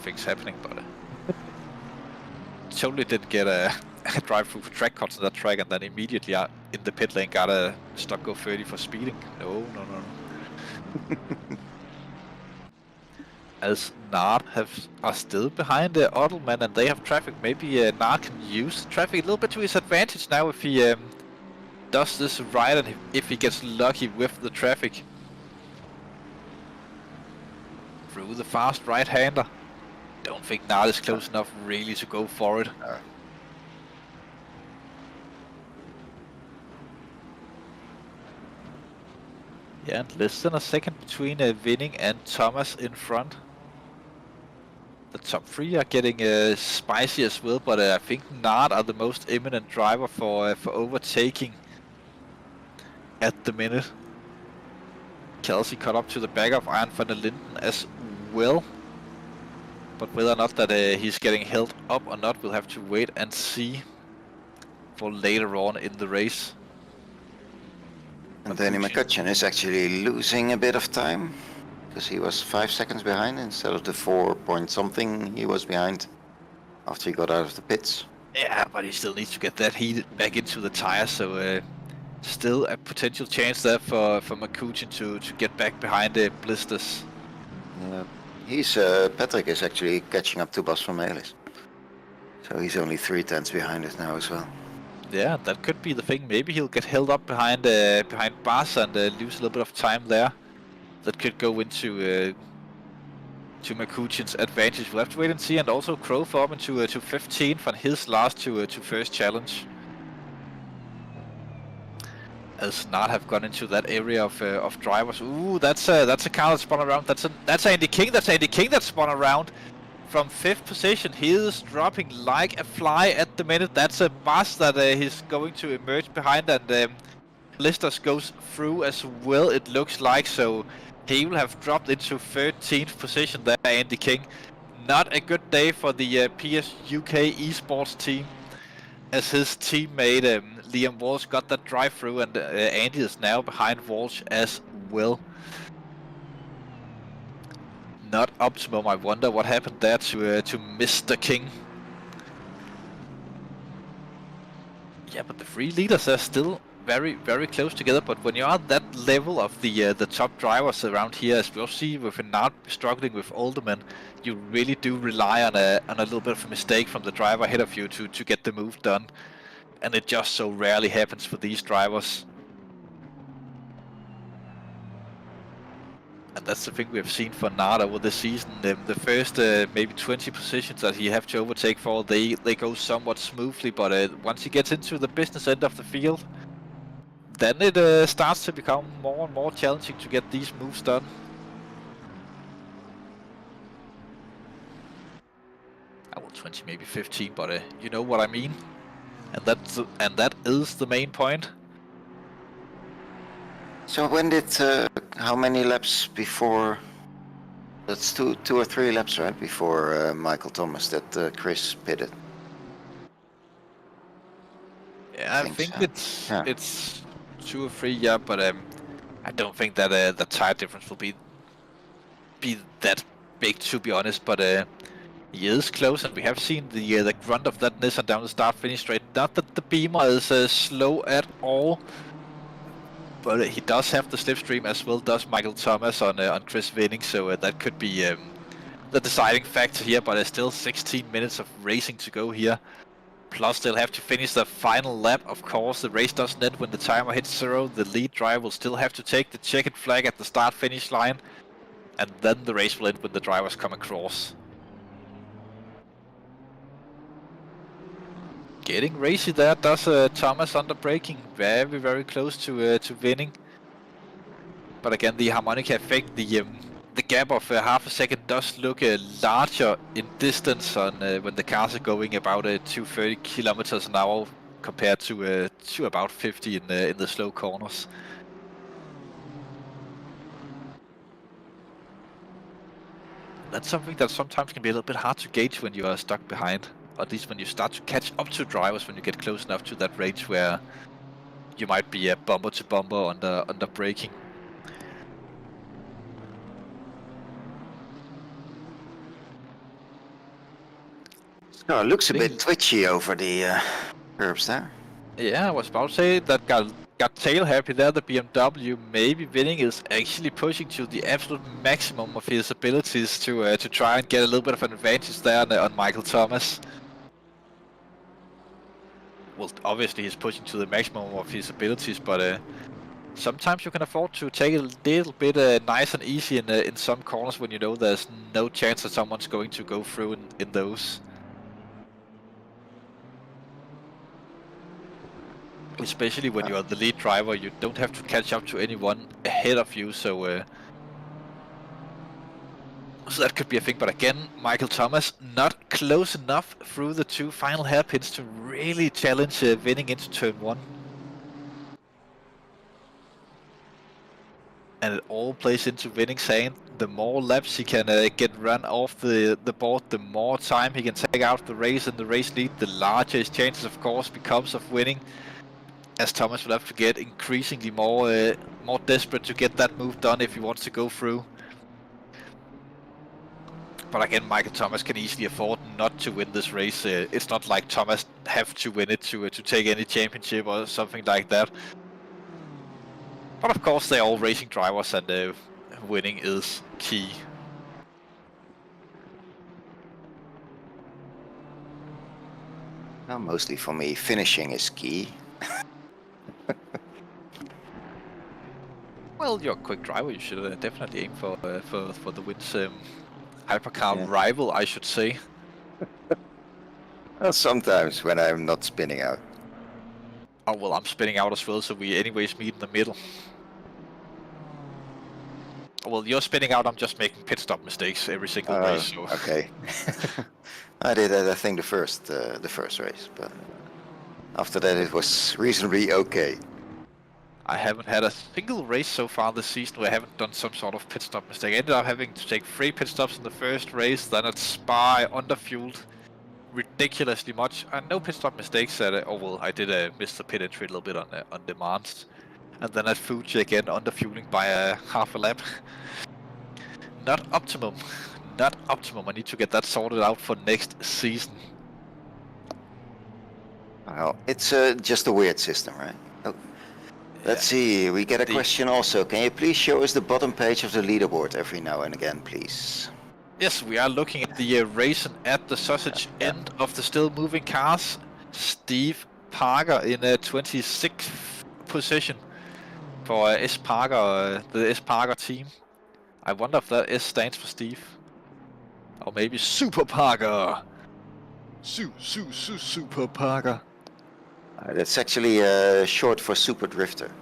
S1: things happening, but totally didn't get a drive-through for track cuts on that track, and then immediately in the pit lane got a stop-go 30 for speeding. No. As Nart are still behind Oulton, and they have traffic. Maybe Nart can use traffic a little bit to his advantage now if he does this right, and if he gets lucky with the traffic. Through the fast right-hander. Don't think Nart is close enough really to go for it. Yeah, and less than a second between Winning and Thomas in front. The top three are getting spicy as well, but I think Nard are the most imminent driver for overtaking at the minute. Kelsey caught up to the back of Iron van der Linden as well. But whether or not that he's getting held up or not, we'll have to wait and see for later on in the race.
S2: And Danny McCutcheon is actually losing a bit of time, because he was 5 seconds behind instead of the 4 point something he was behind after he got out of the pits.
S1: Yeah, but he still needs to get that heat back into the tires, so still a potential chance there for McCutcheon to get back behind the blisters.
S2: Yeah. Patrick is actually catching up to Bas van Melis. So he's only 3/10 behind us now as well.
S1: Yeah, that could be the thing. Maybe he'll get held up behind Bas and lose a little bit of time there. That could go into to McCutcheon's advantage. We'll have to wait and see. And also Crow up into to 15 from his last to first challenge. As Nard have gone into that area of drivers. Ooh, that's a car that spun around. That's Andy King. That's Andy King that spun around from 5th position. He is dropping like a fly at the minute. That's a Bas that he's going to emerge behind, and Listers goes through as well. It looks like, so he will have dropped into 13th position there. Andy King. Not a good day for the PS UK esports team, as his teammate Liam Walsh got that drive through, and Andy is now behind Walsh as well. Not optimum. I wonder what happened there to Mr. King. Yeah, but the three leaders are still very, very close together. But when you are at that level of the top drivers around here, as we'll see with Nard struggling with Alderman, you really do rely on a little bit of a mistake from the driver ahead of you to get the move done. And it just so rarely happens for these drivers. And that's the thing we have seen for Nard over the season. The first maybe 20 positions that he have to overtake for, they go somewhat smoothly. But once he gets into the business end of the field, then it starts to become more and more challenging to get these moves done. I will 20, maybe 15, but you know what I mean. And that is the main point.
S2: So when did how many laps before? That's two or three laps, right? Before Michael Thomas that Chris pitted.
S1: Yeah, I think so. It's 2 or 3, yeah, but I don't think that the tire difference will be that big, to be honest. But he is close, and we have seen the grunt of that Nissan down the start-finish straight. Not that the Beamer is slow at all, but he does have the slipstream, as well does Michael Thomas on Chris winning, so that could be the deciding factor here. But there's still 16 minutes of racing to go here. Plus they'll have to finish the final lap. Of course, the race doesn't end when the timer hits 0. The lead driver will still have to take the checkered flag at the start-finish line, and then the race will end when the drivers come across. Getting racy there does Thomas under braking, very, very close to winning. But again, the harmonic effect, the gap of half a second does look larger in distance on when the cars are going about 230 kilometers an hour compared to about 50 in the slow corners. That's something that sometimes can be a little bit hard to gauge when you are stuck behind. Or at least when you start to catch up to drivers when you get close enough to that range where you might be bumper to bumper under braking.
S2: Oh, it looks a bit twitchy over the curbs there.
S1: Yeah, I was about to say that got tail happy there. The BMW maybe winning is actually pushing to the absolute maximum of his abilities to try and get a little bit of an advantage there on Michael Thomas. Well, obviously he's pushing to the maximum of his abilities, but sometimes you can afford to take it a little bit nice and easy in some corners when you know there's no chance that someone's going to go through in those. Especially when you're the lead driver, you don't have to catch up to anyone ahead of you, so So that could be a thing, but again, Michael Thomas not close enough through the 2 final hairpins to really challenge winning into turn 1. And it all plays into winning, saying the more laps he can get run off the board, the more time he can take out the race and the race lead, the larger his chances, of course, becomes of winning. As Thomas will have to get increasingly more desperate to get that move done if he wants to go through. But again, Michael Thomas can easily afford not to win this race. It's not like Thomas have to win it to take any championship or something like that. But of course, they're all racing drivers, and winning is key.
S2: Well, mostly for me, finishing is key.
S1: Well, you're a quick driver. You should definitely aim for the wins. Hypercar rival, I should say.
S2: Well, sometimes when I'm not spinning out.
S1: Oh well, I'm spinning out as well, so we anyways meet in the middle. Well, you're spinning out. I'm just making pit stop mistakes every single race. So.
S2: Okay. I did that, I think, the first race, but after that it was reasonably okay.
S1: I haven't had a single race so far this season where I haven't done some sort of pit stop mistake. I ended up having to take 3 pit stops in the first race, then at Spa I underfueled ridiculously much. And no pit stop mistakes at oh well, I did miss the pit entry a little bit on demand. And then at Fuji again, underfueling by half a lap. Not optimum. Not optimum. I need to get that sorted out for next season.
S2: Well, it's just a weird system, right? Oh. Let's see, we get a question also. Can you please show us the bottom page of the leaderboard every now and again, please?
S1: Yes, we are looking at the race and at the sausage end of the still moving cars. Steve Parker in 26th position for S Parker, the S Parker team. I wonder if that S stands for Steve. Or maybe Super Parker. Super Parker.
S2: That's actually short for Super Drifter.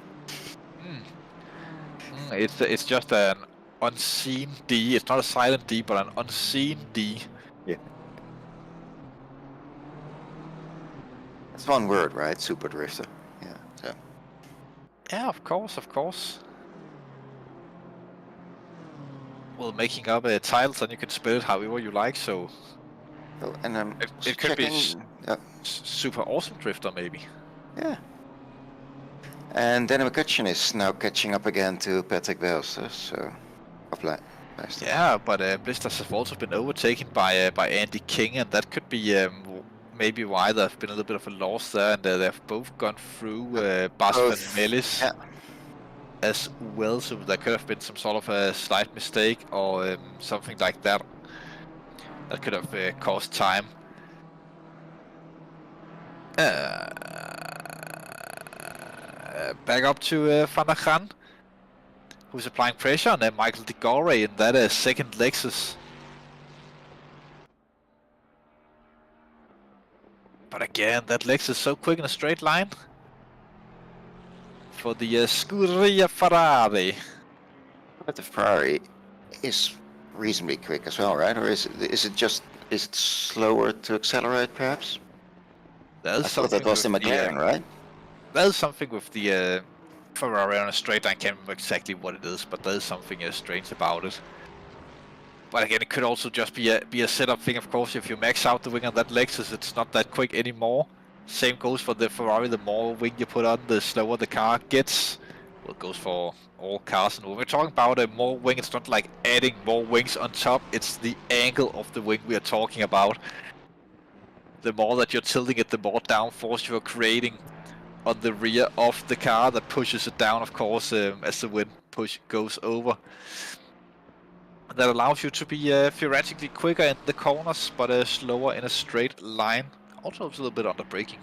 S1: It's just an unseen D. It's not a silent D, but an unseen D.
S2: Yeah. That's one word, right? Super Drifter. Yeah. So.
S1: Yeah, of course. Well, making up titles, and you can spell it however you like. So.
S2: Oh, and
S1: it could be Super Awesome Drifter, maybe.
S2: Yeah. And Danny McCutcheon is now catching up again to Patrick Belster, so
S1: yeah, but Blisters have also been overtaken by Andy King, and that could be maybe why there's been a little bit of a loss there, and they've both gone through Bas van Mellis as well, so there could have been some sort of a slight mistake or something like that. That could have caused time. Back up to Van der Gaan, who's applying pressure on Michael De Gore in that second Lexus. But again, that Lexus is so quick in a straight line. For the Scuderia Ferrari.
S2: But the Ferrari is reasonably quick as well, right? Or is it slower to accelerate, perhaps? I thought that was the McLaren, right?
S1: There's something with the Ferrari on a straight line. I can't remember exactly what it is, but there's something strange about it. But again, it could also just be a setup thing. Of course, if you max out the wing on that Lexus, it's not that quick anymore. Same goes for the Ferrari. The more wing you put on, the slower the car gets. Well, it goes for all cars. And when we're talking about more wing, it's not like adding more wings on top. It's the angle of the wing we are talking about. The more that you're tilting it, the more downforce you're creating on the rear of the car that pushes it down, of course, as the wind push goes over. That allows you to be theoretically quicker in the corners, but slower in a straight line. Also, it's a little bit under braking.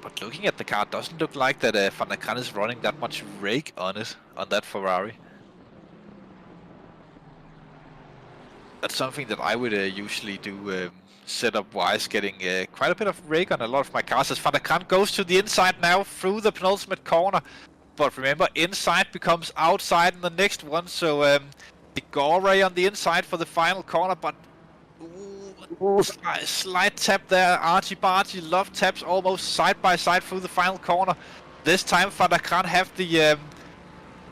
S1: But looking at the car, it doesn't look like that Van der Gaan is running that much rake on it, on that Ferrari. That's something that I would usually do setup-wise, getting quite a bit of rake on a lot of my cars. As Van der Gaan goes to the inside now through the penultimate corner. but remember, inside becomes outside in the next one, so Digore on the inside for the final corner, but slight tap there. Archie Barty love taps almost side by side through the final corner. This time Van der Kran have the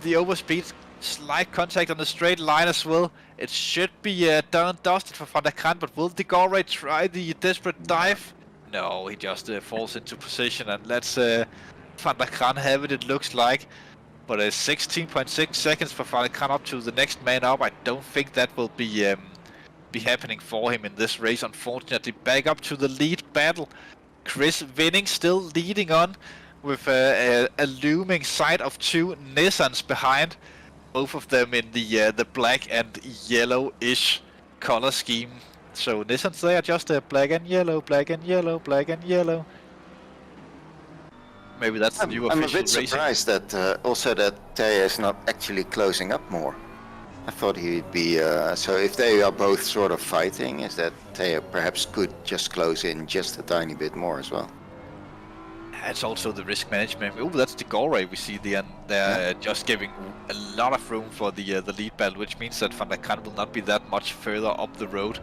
S1: overspeed, slight contact on the straight line as well. It should be done and dusted for Van der Kran, but will Digore try the desperate dive? No, he just falls into position, and let's Van der Kran have it, it looks like. But 16.6 seconds for Van der Kran up to the next man up. I don't think that will be happening for him in this race, unfortunately. Back up to the lead battle. Chris Winning still leading on with a looming sight of two Nissans behind. Both of them in the black and yellow-ish color scheme. So Nissans, they are just black and yellow, black and yellow, black and yellow. Maybe that's the new official racing.
S2: I'm a bit surprised that also that Teja is not actually closing up more. I thought he'd be, so if they are both sort of fighting, is that Teja perhaps could just close in just a tiny bit more as well.
S1: It's also the risk management. Oh, that's the Digore we see there. They're just giving a lot of room for the lead battle, which means that Van der Kran will not be that much further up the road.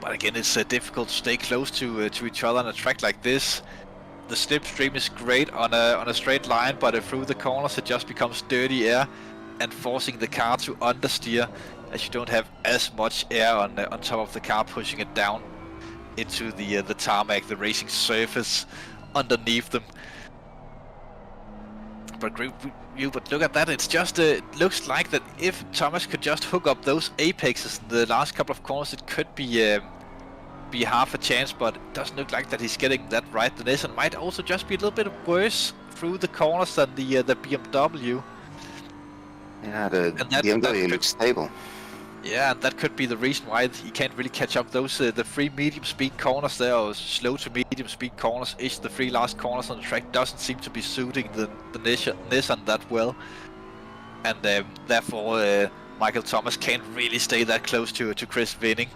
S1: But again, it's difficult to stay close to each other on a track like this. The slipstream is great on a straight line, but through the corners it just becomes dirty air and forcing the car to understeer, as you don't have as much air on top of the car, pushing it down into the tarmac, the racing surface underneath them. But great view, but look at that, it's just it looks like that if Thomas could just hook up those apexes in the last couple of corners, it could be half a chance, but it doesn't look like that he's getting that right. The Nissan might also just be a little bit worse through the corners than the BMW.
S2: Yeah, the BMW looks stable.
S1: Yeah, and that could be the reason why he can't really catch up those the three medium speed corners there, or slow to medium speed corners. The three last corners on the track doesn't seem to be suiting the Nissan that well, and therefore Michael Thomas can't really stay that close to Chris Winning.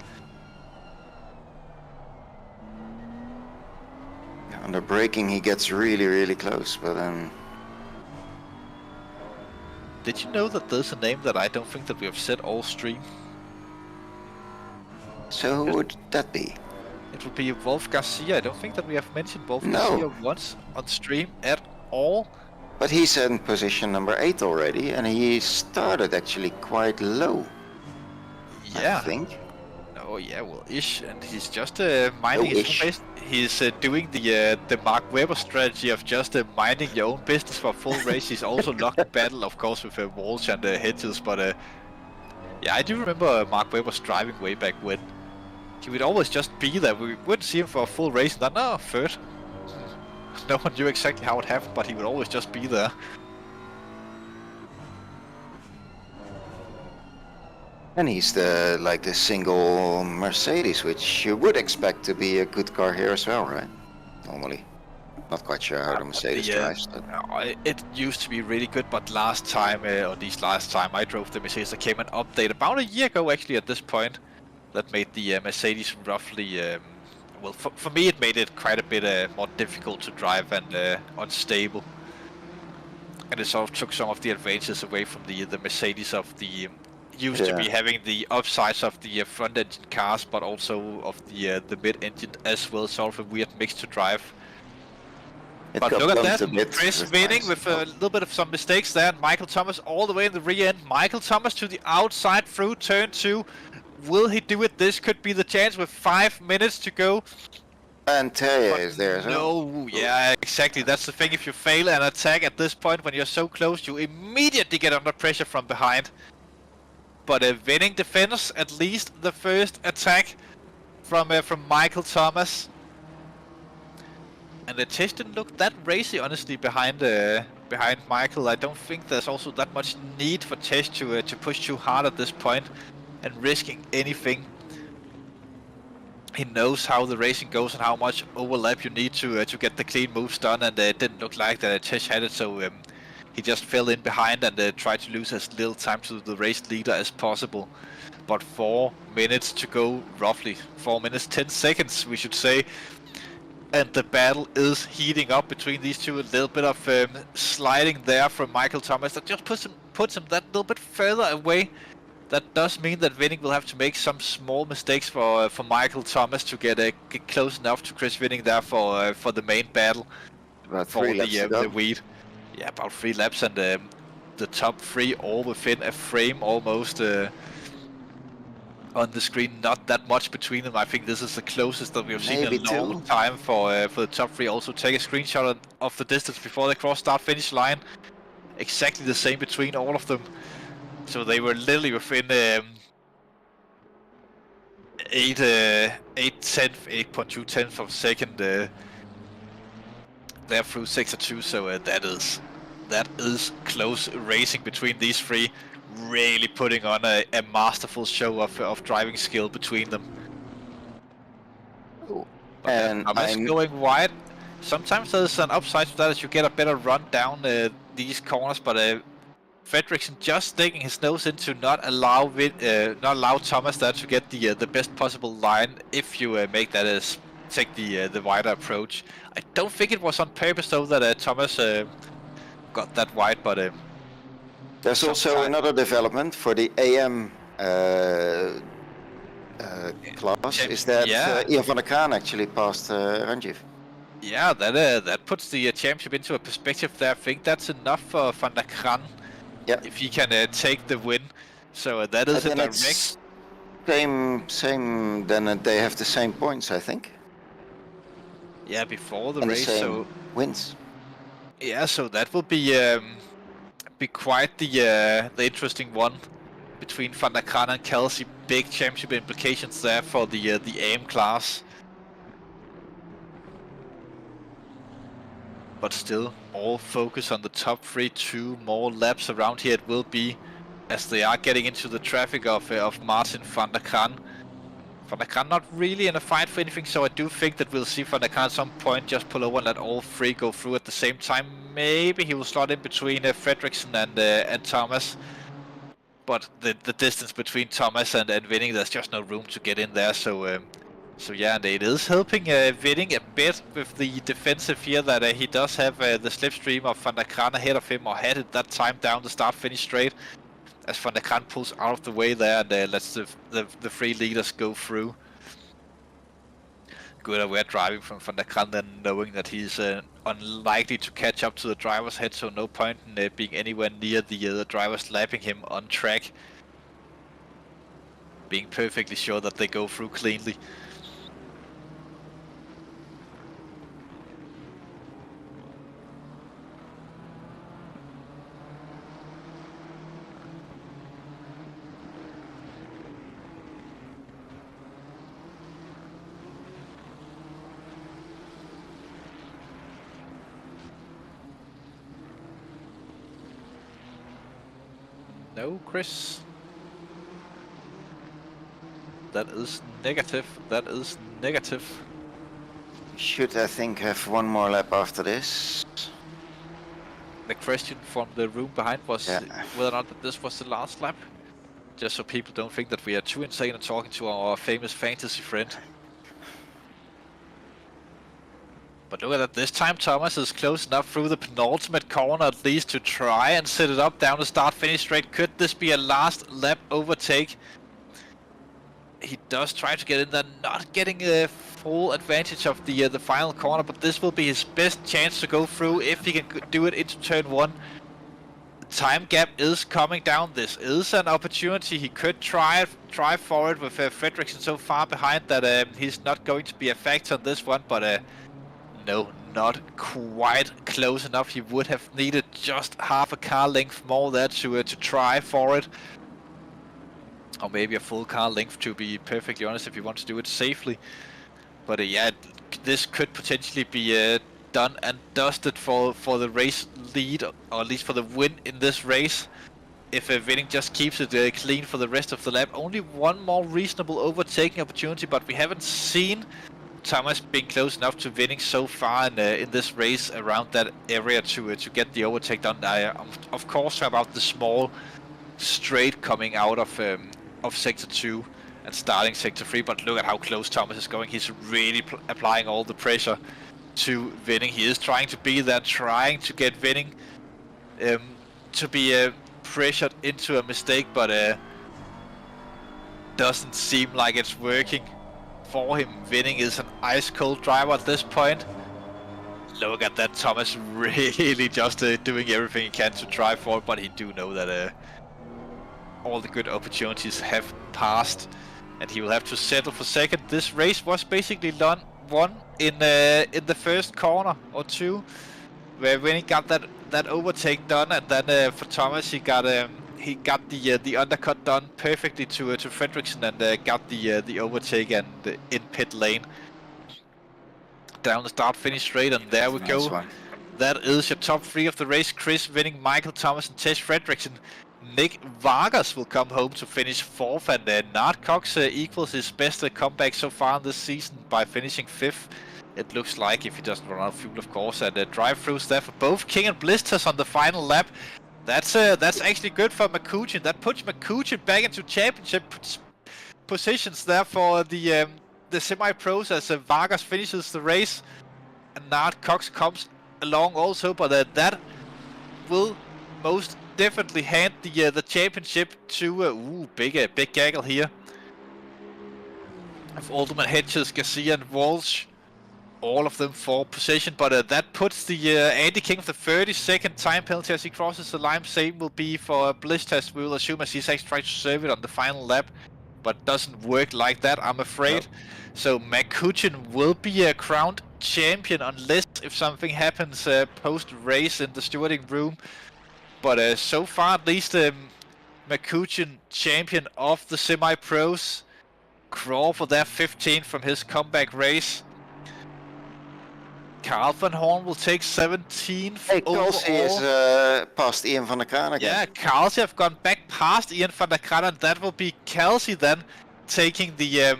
S2: Under braking he gets really close, but
S1: Did you know that there's a name that I don't think that we have said all stream?
S2: So who would that be?
S1: It would be Wolf Garcia. I don't think that we have mentioned Wolf Garcia once on stream at all.
S2: But he's in position number 8 already, and he started actually quite low.
S1: Yeah.
S2: I think.
S1: Oh yeah, well, ish, and he's just minding his own business. He's doing the Mark Webber strategy of just minding your own business for a full race. He's also locked battle, of course, with Walsh and Hedges, but yeah, I do remember Mark Webber's driving way back when. He would always just be there. We wouldn't see him for a full race, and then, third. No one knew exactly how it happened, but he would always just be there.
S2: And he's the single Mercedes, which you would expect to be a good car here as well, right? Normally. Not quite sure how the Mercedes drives.
S1: It used to be really good, but last time I drove the Mercedes, there came an update about a year ago actually at this point that made the Mercedes roughly, well for me it made it quite a bit more difficult to drive and unstable. And it sort of took some of the advantages away from the Mercedes of the used to be having the upsides of the front engine cars, but also of the mid engine as well. Sort of a weird mix to drive. But look at that, Chris Winning with a little bit of some mistakes there, and Michael Thomas all the way in the rear end. Michael Thomas to the outside through turn 2. Will he do it? This could be the chance with 5 minutes to go.
S2: And Teja is there as well.
S1: No, yeah, exactly. That's the thing. If you fail an attack at this point when you're so close, you immediately get under pressure from behind. But Winning defends at least the first attack from Michael Thomas. And the test didn't look that racy, honestly, behind Michael. I don't think there's also that much need for Test to push too hard at this point and risking anything. He knows how the racing goes and how much overlap you need to get the clean moves done, and it didn't look like that Test had it, so he just fell in behind and tried to lose as little time to the race leader as possible. But 4 minutes to go, roughly 4 minutes 10 seconds, we should say. and the battle is heating up between these two. A little bit of sliding there from Michael Thomas that just puts him that little bit further away. That does mean that Winning will have to make some small mistakes for Michael Thomas to get close enough to Chris Winning there for the main battle.
S2: About
S1: for
S2: 3 laps to go.
S1: the lead. Yeah, about 3 laps, and the top 3 all within a frame almost on the screen. Not that much between them. I think this is the closest that we've seen in a long time for the top 3. Also take a screenshot of the distance before they cross start-finish line. Exactly the same between all of them. So they were literally within 8.2 tenths of a second there through sector 2. So that is close racing between these 3. Really putting on a masterful show of driving skill between them.
S2: And
S1: I'm going wide. Sometimes there's an upside to that as you get a better run down these corners, but Fredriksson just sticking his nose in to not allow Thomas there to get the best possible line if you make that take the wider approach. I don't think it was on purpose though that Thomas got that wide, but
S2: there's also another development for the AM class. Is that Ian van der Kaan actually passed Ranjiv?
S1: Yeah, that puts the championship into a perspective there. I think that's enough for van der Kaan.
S2: Yeah.
S1: If he can take the win, so that is a direct.
S2: Same. Then they have the same points, I think.
S1: Yeah, before the
S2: and
S1: race,
S2: the same
S1: so
S2: wins.
S1: Yeah, so that will be quite the interesting one between Van der Kaan and Kelsey. Big championship implications there for the AM class. But still, all focus on the top 3. 2 more laps around here it will be, as they are getting into the traffic of Martin van der Kaan. Van der Kaan not really in a fight for anything, so I do think that we'll see Van der Kaan at some point just pull over and let all 3 go through at the same time. Maybe he will slot in between Fredriksson and Thomas. But the distance between Thomas and Winning, there's just no room to get in there, so yeah, and it is helping Winning a bit with the defensive here that he does have the slipstream of Van der Kaan ahead of him, or had it that time down the start-finish straight, as Van der Kaan pulls out of the way there and lets the 3 leaders go through. Good aware driving from Van der Kaan then, knowing that he's unlikely to catch up to the driver's head, so no point in being anywhere near the drivers lapping him on track. Being perfectly sure that they go through cleanly. No, Chris. That is negative. That is negative.
S2: Should, I think, have 1 more lap after this.
S1: The question from the room behind was whether or not that this was the last lap. Just so people don't think that we are too insane and talking to our famous fantasy friend. But look at that, this time Thomas is close enough through the penultimate corner at least to try and set it up down the start-finish straight. Could this be a last lap overtake? He does try to get in there, not getting a full advantage of the final corner, but this will be his best chance to go through if he can do it into turn 1. The time gap is coming down. This is an opportunity. He could try for it with Fredriksson so far behind that he's not going to be a factor on this one, but no, not quite close enough. He would have needed just half a car length more there to try for it. Or maybe a full car length, to be perfectly honest, if you want to do it safely. But yeah, this could potentially be done and dusted for the race lead, or at least for the win in this race. If Winning just keeps it clean for the rest of the lap. Only 1 more reasonable overtaking opportunity, but we haven't seen Thomas being close enough to Winning so far in this race around that area to get the overtake done. Of course, about the small straight coming out of sector 2, and starting sector 3, but look at how close Thomas is going. He's really applying all the pressure to winning. He is trying to be there, trying to get winning, to be pressured into a mistake, but doesn't seem like it's working for him. Winning is an ice-cold driver at this point. Look at that, Thomas really just doing everything he can to try for it, but he do know that all the good opportunities have passed, and he will have to settle for second. This race was basically won in the first corner or two, where Winning got that overtake done, and then for Thomas he got the undercut done perfectly to Fredriksson, and got the overtake and in pit lane. Down the start finish straight, and there we go. That is your top 3 of the race. Chris Winning, Michael Thomas and Tej Fredriksson. Nick Vargas will come home to finish 4th, and Nart Cox equals his best comeback so far in this season by finishing 5th. It looks like, if he doesn't run out of fuel, of course, and drive-throughs there for both King and Blisters on the final lap. That's actually good for Makuchin. That puts Makuchin back into championship positions there for the semi-pros as Vargas finishes the race, and Nart Cox comes along also, but that will most definitely hand the championship to big gaggle here of Alderman, Hedges, Garcia and Walsh, all of them for position, but that puts the Andy King of the 30-second time penalty as he crosses the line. Same will be for Blisters, we will assume, as he's actually trying to serve it on the final lap, but doesn't work like that, I'm afraid. Nope. So Makuchin will be a crowned champion unless if something happens post-race in the stewarding room. But so far at least, Makuchin champion of the semi-pros. Crawford there 15th from his comeback race. Carl van Horn will take 17th.
S2: Hey, Kelsey is past Ian van der Kraan again.
S1: Yeah, Kelsey have gone back past Ian van der Kraan, and that will be Kelsey then taking the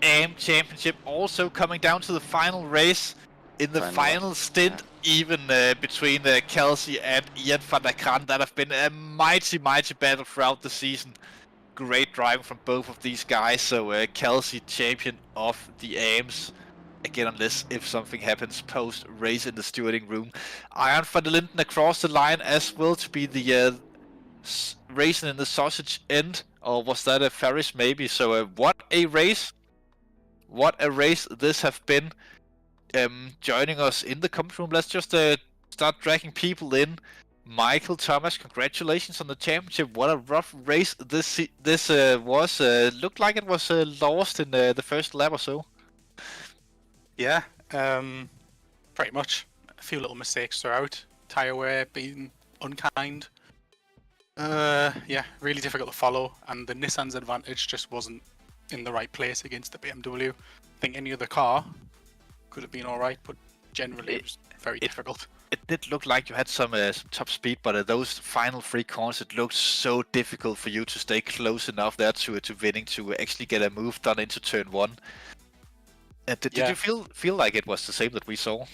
S1: AM championship, also coming down to the final race in the final stint, even between Kelsey and Ian van der Kraan. That have been a mighty battle throughout the season. Great driving from both of these guys. So Kelsey champion of the AMs. Again, unless if something happens post-race in the stewarding room. Iron van der Linden across the line as well to be the racing in the sausage end. Or was that a Ferris maybe? So what a race. What a race this have been. Joining us in the comment room, let's just start dragging people in. Michael Thomas, congratulations on the championship. What a rough race this was. Looked like it was lost in the first lap or so.
S3: Yeah, pretty much. A few little mistakes throughout. Tyre wear being unkind. Yeah, really difficult to follow, and the Nissan's advantage just wasn't in the right place against the BMW. I think any other car could have been alright, but generally it was very difficult.
S1: It did look like you had some top speed, but those final 3 corners, it looked so difficult for you to stay close enough there to winning to actually get a move done into turn 1. Did you feel like it was the same that we saw?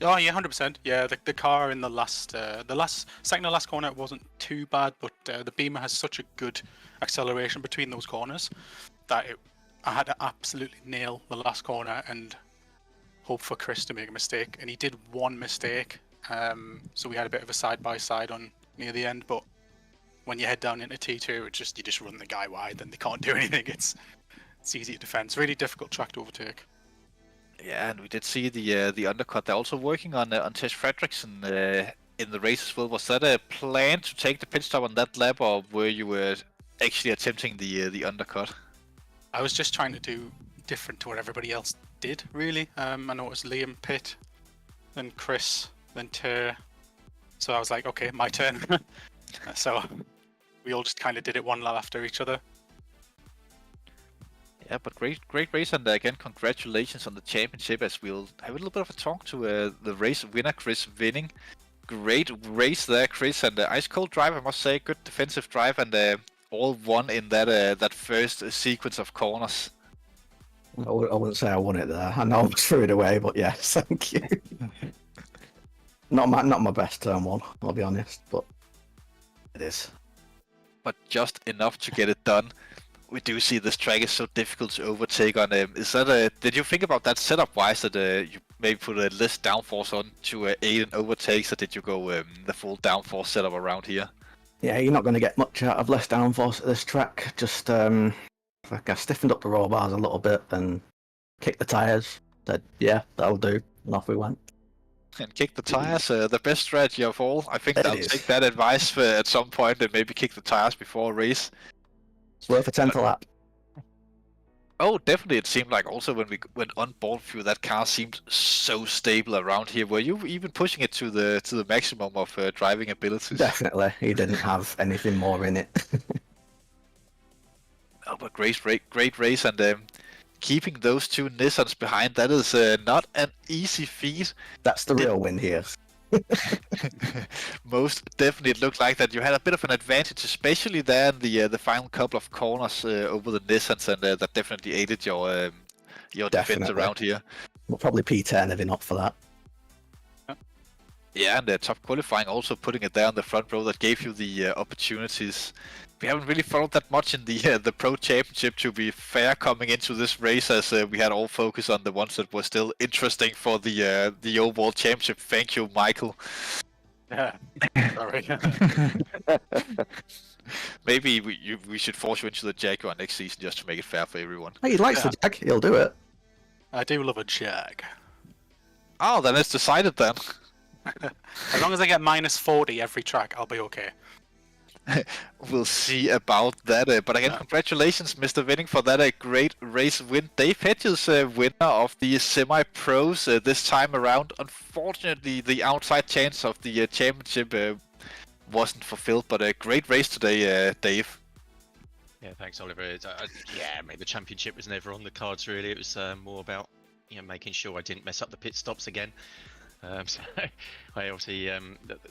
S3: Oh yeah, 100%. Yeah, the car in the second to last corner wasn't too bad, but the Beamer has such a good acceleration between those corners that I had to absolutely nail the last corner and hope for Chris to make a mistake, and he did one mistake. So we had a bit of a side-by-side on near the end, but when you head down into T2, you just run the guy wide and they can't do anything. It's easy to defend. It's a really difficult track to overtake.
S1: Yeah, and we did see the undercut. They're also working on Tej Fredriksson in the race as well. Was that a plan to take the pit stop on that lap, or were you actually attempting the undercut?
S3: I was just trying to do different to what everybody else did, really. I noticed Liam pit, then Chris, then Ter. So I was like, okay, my turn. So we all just kind of did it one lap after each other.
S1: Yeah, but great race, and again, congratulations on the championship, as we'll have a little bit of a talk to the race winner, Chris Winning. Great race there, Chris, and ice cold drive, I must say. Good defensive drive, and all won in that first sequence of corners.
S4: I wouldn't say I won it there. I know I threw it away, but yes, thank you. Not my best turn 1, I'll be honest, but it is.
S1: But just enough to get it done. we do see this track is so difficult to overtake on. Is that did you think about that setup wise that you maybe put a less downforce on to aid in overtakes, or did you go the full downforce setup around here?
S4: Yeah, you're not going to get much out of less downforce at this track. Just like I stiffened up the roll bars a little bit and kicked the tyres. Said, yeah, that'll do. And off we went.
S1: And kick the tires, the best strategy of all. I think
S4: It
S1: I'll
S4: is.
S1: take that advice at some point and maybe kick the tires before a race.
S4: It's worth a 10th lap.
S1: Oh, definitely. It seemed like also when we went on board through that car seemed so stable around here. Were you even pushing it to the maximum of driving abilities?
S4: Definitely. He didn't have anything more in it.
S1: Oh, but great race, and keeping those two Nissans behind, that is not an easy feat.
S4: That's the real win here.
S1: Most definitely, it looked like that you had a bit of an advantage, especially there in the final couple of corners over the Nissans, and that definitely aided your defense around here.
S4: We'll probably P10 if not for that.
S1: Yeah, and the top qualifying also putting it there on the front row that gave you the opportunities. We haven't really followed that much in the Pro Championship, to be fair, coming into this race, as we had all focus on the ones that were still interesting for the overall championship. Thank you, Michael.
S3: Yeah, sorry.
S1: Maybe we should force you into the Jaguar next season just to make it fair for everyone.
S4: Hey, he likes the Jag. He'll do it.
S3: I do love a Jag.
S1: Oh, then it's decided then.
S3: As long as I get minus 40 every track, I'll be okay.
S1: We'll see about that. But again, congratulations, Mr. Winning, for that great race win. Dave Hedges, winner of the semi-pros this time around. Unfortunately, the outside chance of the championship wasn't fulfilled, but a great race today, Dave.
S5: Yeah, thanks, Oliver. Yeah, I mean, the championship was never on the cards, really. It was more about making sure I didn't mess up the pit stops again. So I obviously there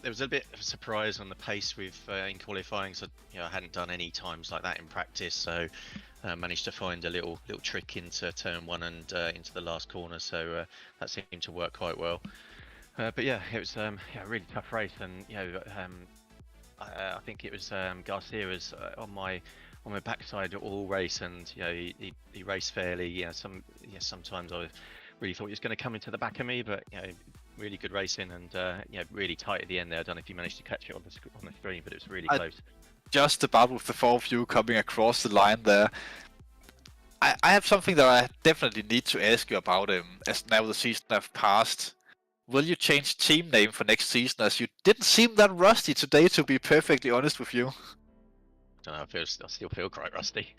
S5: was a bit of a surprise on the pace with in qualifying, so I hadn't done any times like that in practice, so managed to find a little trick into turn 1 and into the last corner, so that seemed to work quite well. But yeah, it was a really tough race, and I think it was Garcia was on my backside all race, and he raced fairly. Sometimes I really thought he was going to come into the back of me, but really good racing, and really tight at the end there. I don't know if you managed to catch it on the screen, but it was really close.
S1: Just about with the 4 of you coming across the line there. I have something that I definitely need to ask you about, as now the season have passed. Will you change team name for next season, as you didn't seem that rusty today, to be perfectly honest with you?
S5: I don't know, I still feel quite rusty.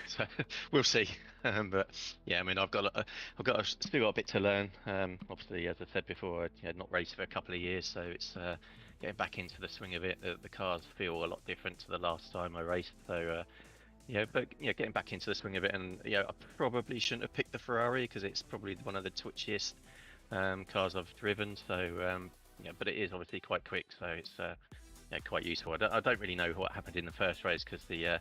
S5: So we'll see. But yeah, I mean, I've still got a bit to learn. Obviously, as I said before, I had not raced for a couple of years, so it's getting back into the swing of it. The cars feel a lot different to the last time I raced. So getting back into the swing of it, and I probably shouldn't have picked the Ferrari because it's probably one of the twitchiest cars I've driven. So but it is obviously quite quick, so it's quite useful. I don't really know what happened in the first race because the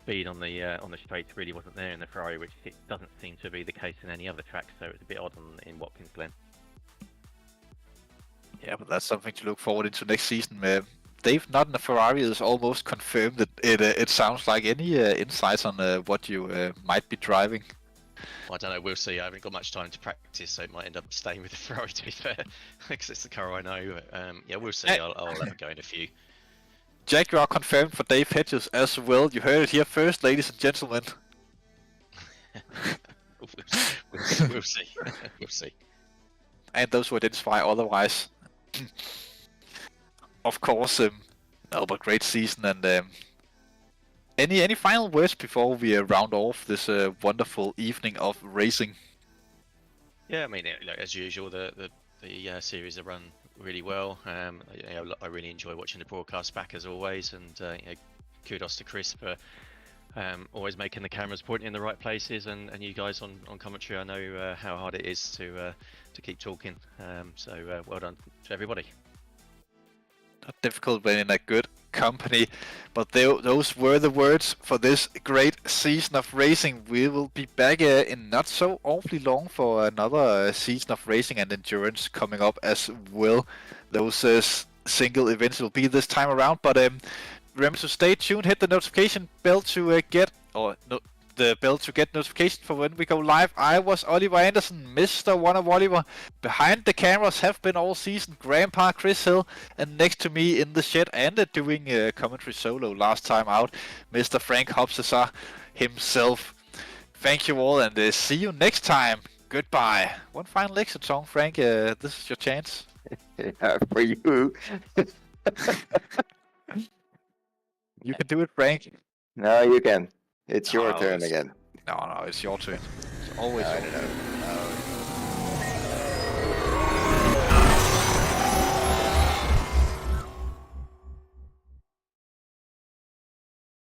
S5: speed on the straights really wasn't there in the Ferrari, which it doesn't seem to be the case in any other track, so it's a bit odd in Watkins Glen.
S1: Yeah, but that's something to look forward into next season. Dave, not in the Ferrari, is almost confirmed. It sounds like. Any insights on what you might be driving?
S5: Well, I don't know, we'll see. I haven't got much time to practice, so it might end up staying with the Ferrari, to be fair, because it's the car I know. But, we'll see. I'll have a go in a few.
S1: Jaguar confirmed for Dave Hedges as well. You heard it here first, ladies and gentlemen.
S5: We'll see. We'll see.
S1: And those who identify otherwise. Of course, but great season. And any final words before we round off this wonderful evening of racing?
S5: Yeah, I mean, as usual, the series are run really well. I really enjoy watching the broadcast back as always, and kudos to Chris for always making the cameras pointing in the right places, and you guys on commentary. I know how hard it is to keep talking, so well done to everybody.
S1: Not difficult when in a good company, but those were the words for this great season of racing. We will be back in not so awfully long for another season of racing and endurance coming up as well. Those single events will be this time around, but remember to stay tuned. Hit the notification bell to get the bell to get notification for when we go live. I was Oliver Anderson, Mr. One of Oliver. Behind the cameras have been all season Grandpa Chris Hill, and next to me in the shed and doing commentary solo last time out, Mr. Frank Hopsesar himself. Thank you all, and see you next time. Goodbye. One final exit song, Frank. This is your chance.
S2: Yeah, for you.
S1: You can do it, Frank.
S2: No, you can. It's your
S1: No,
S2: turn again.
S1: No, it's your turn. It's always
S2: I
S1: your
S2: don't
S1: turn.
S2: know.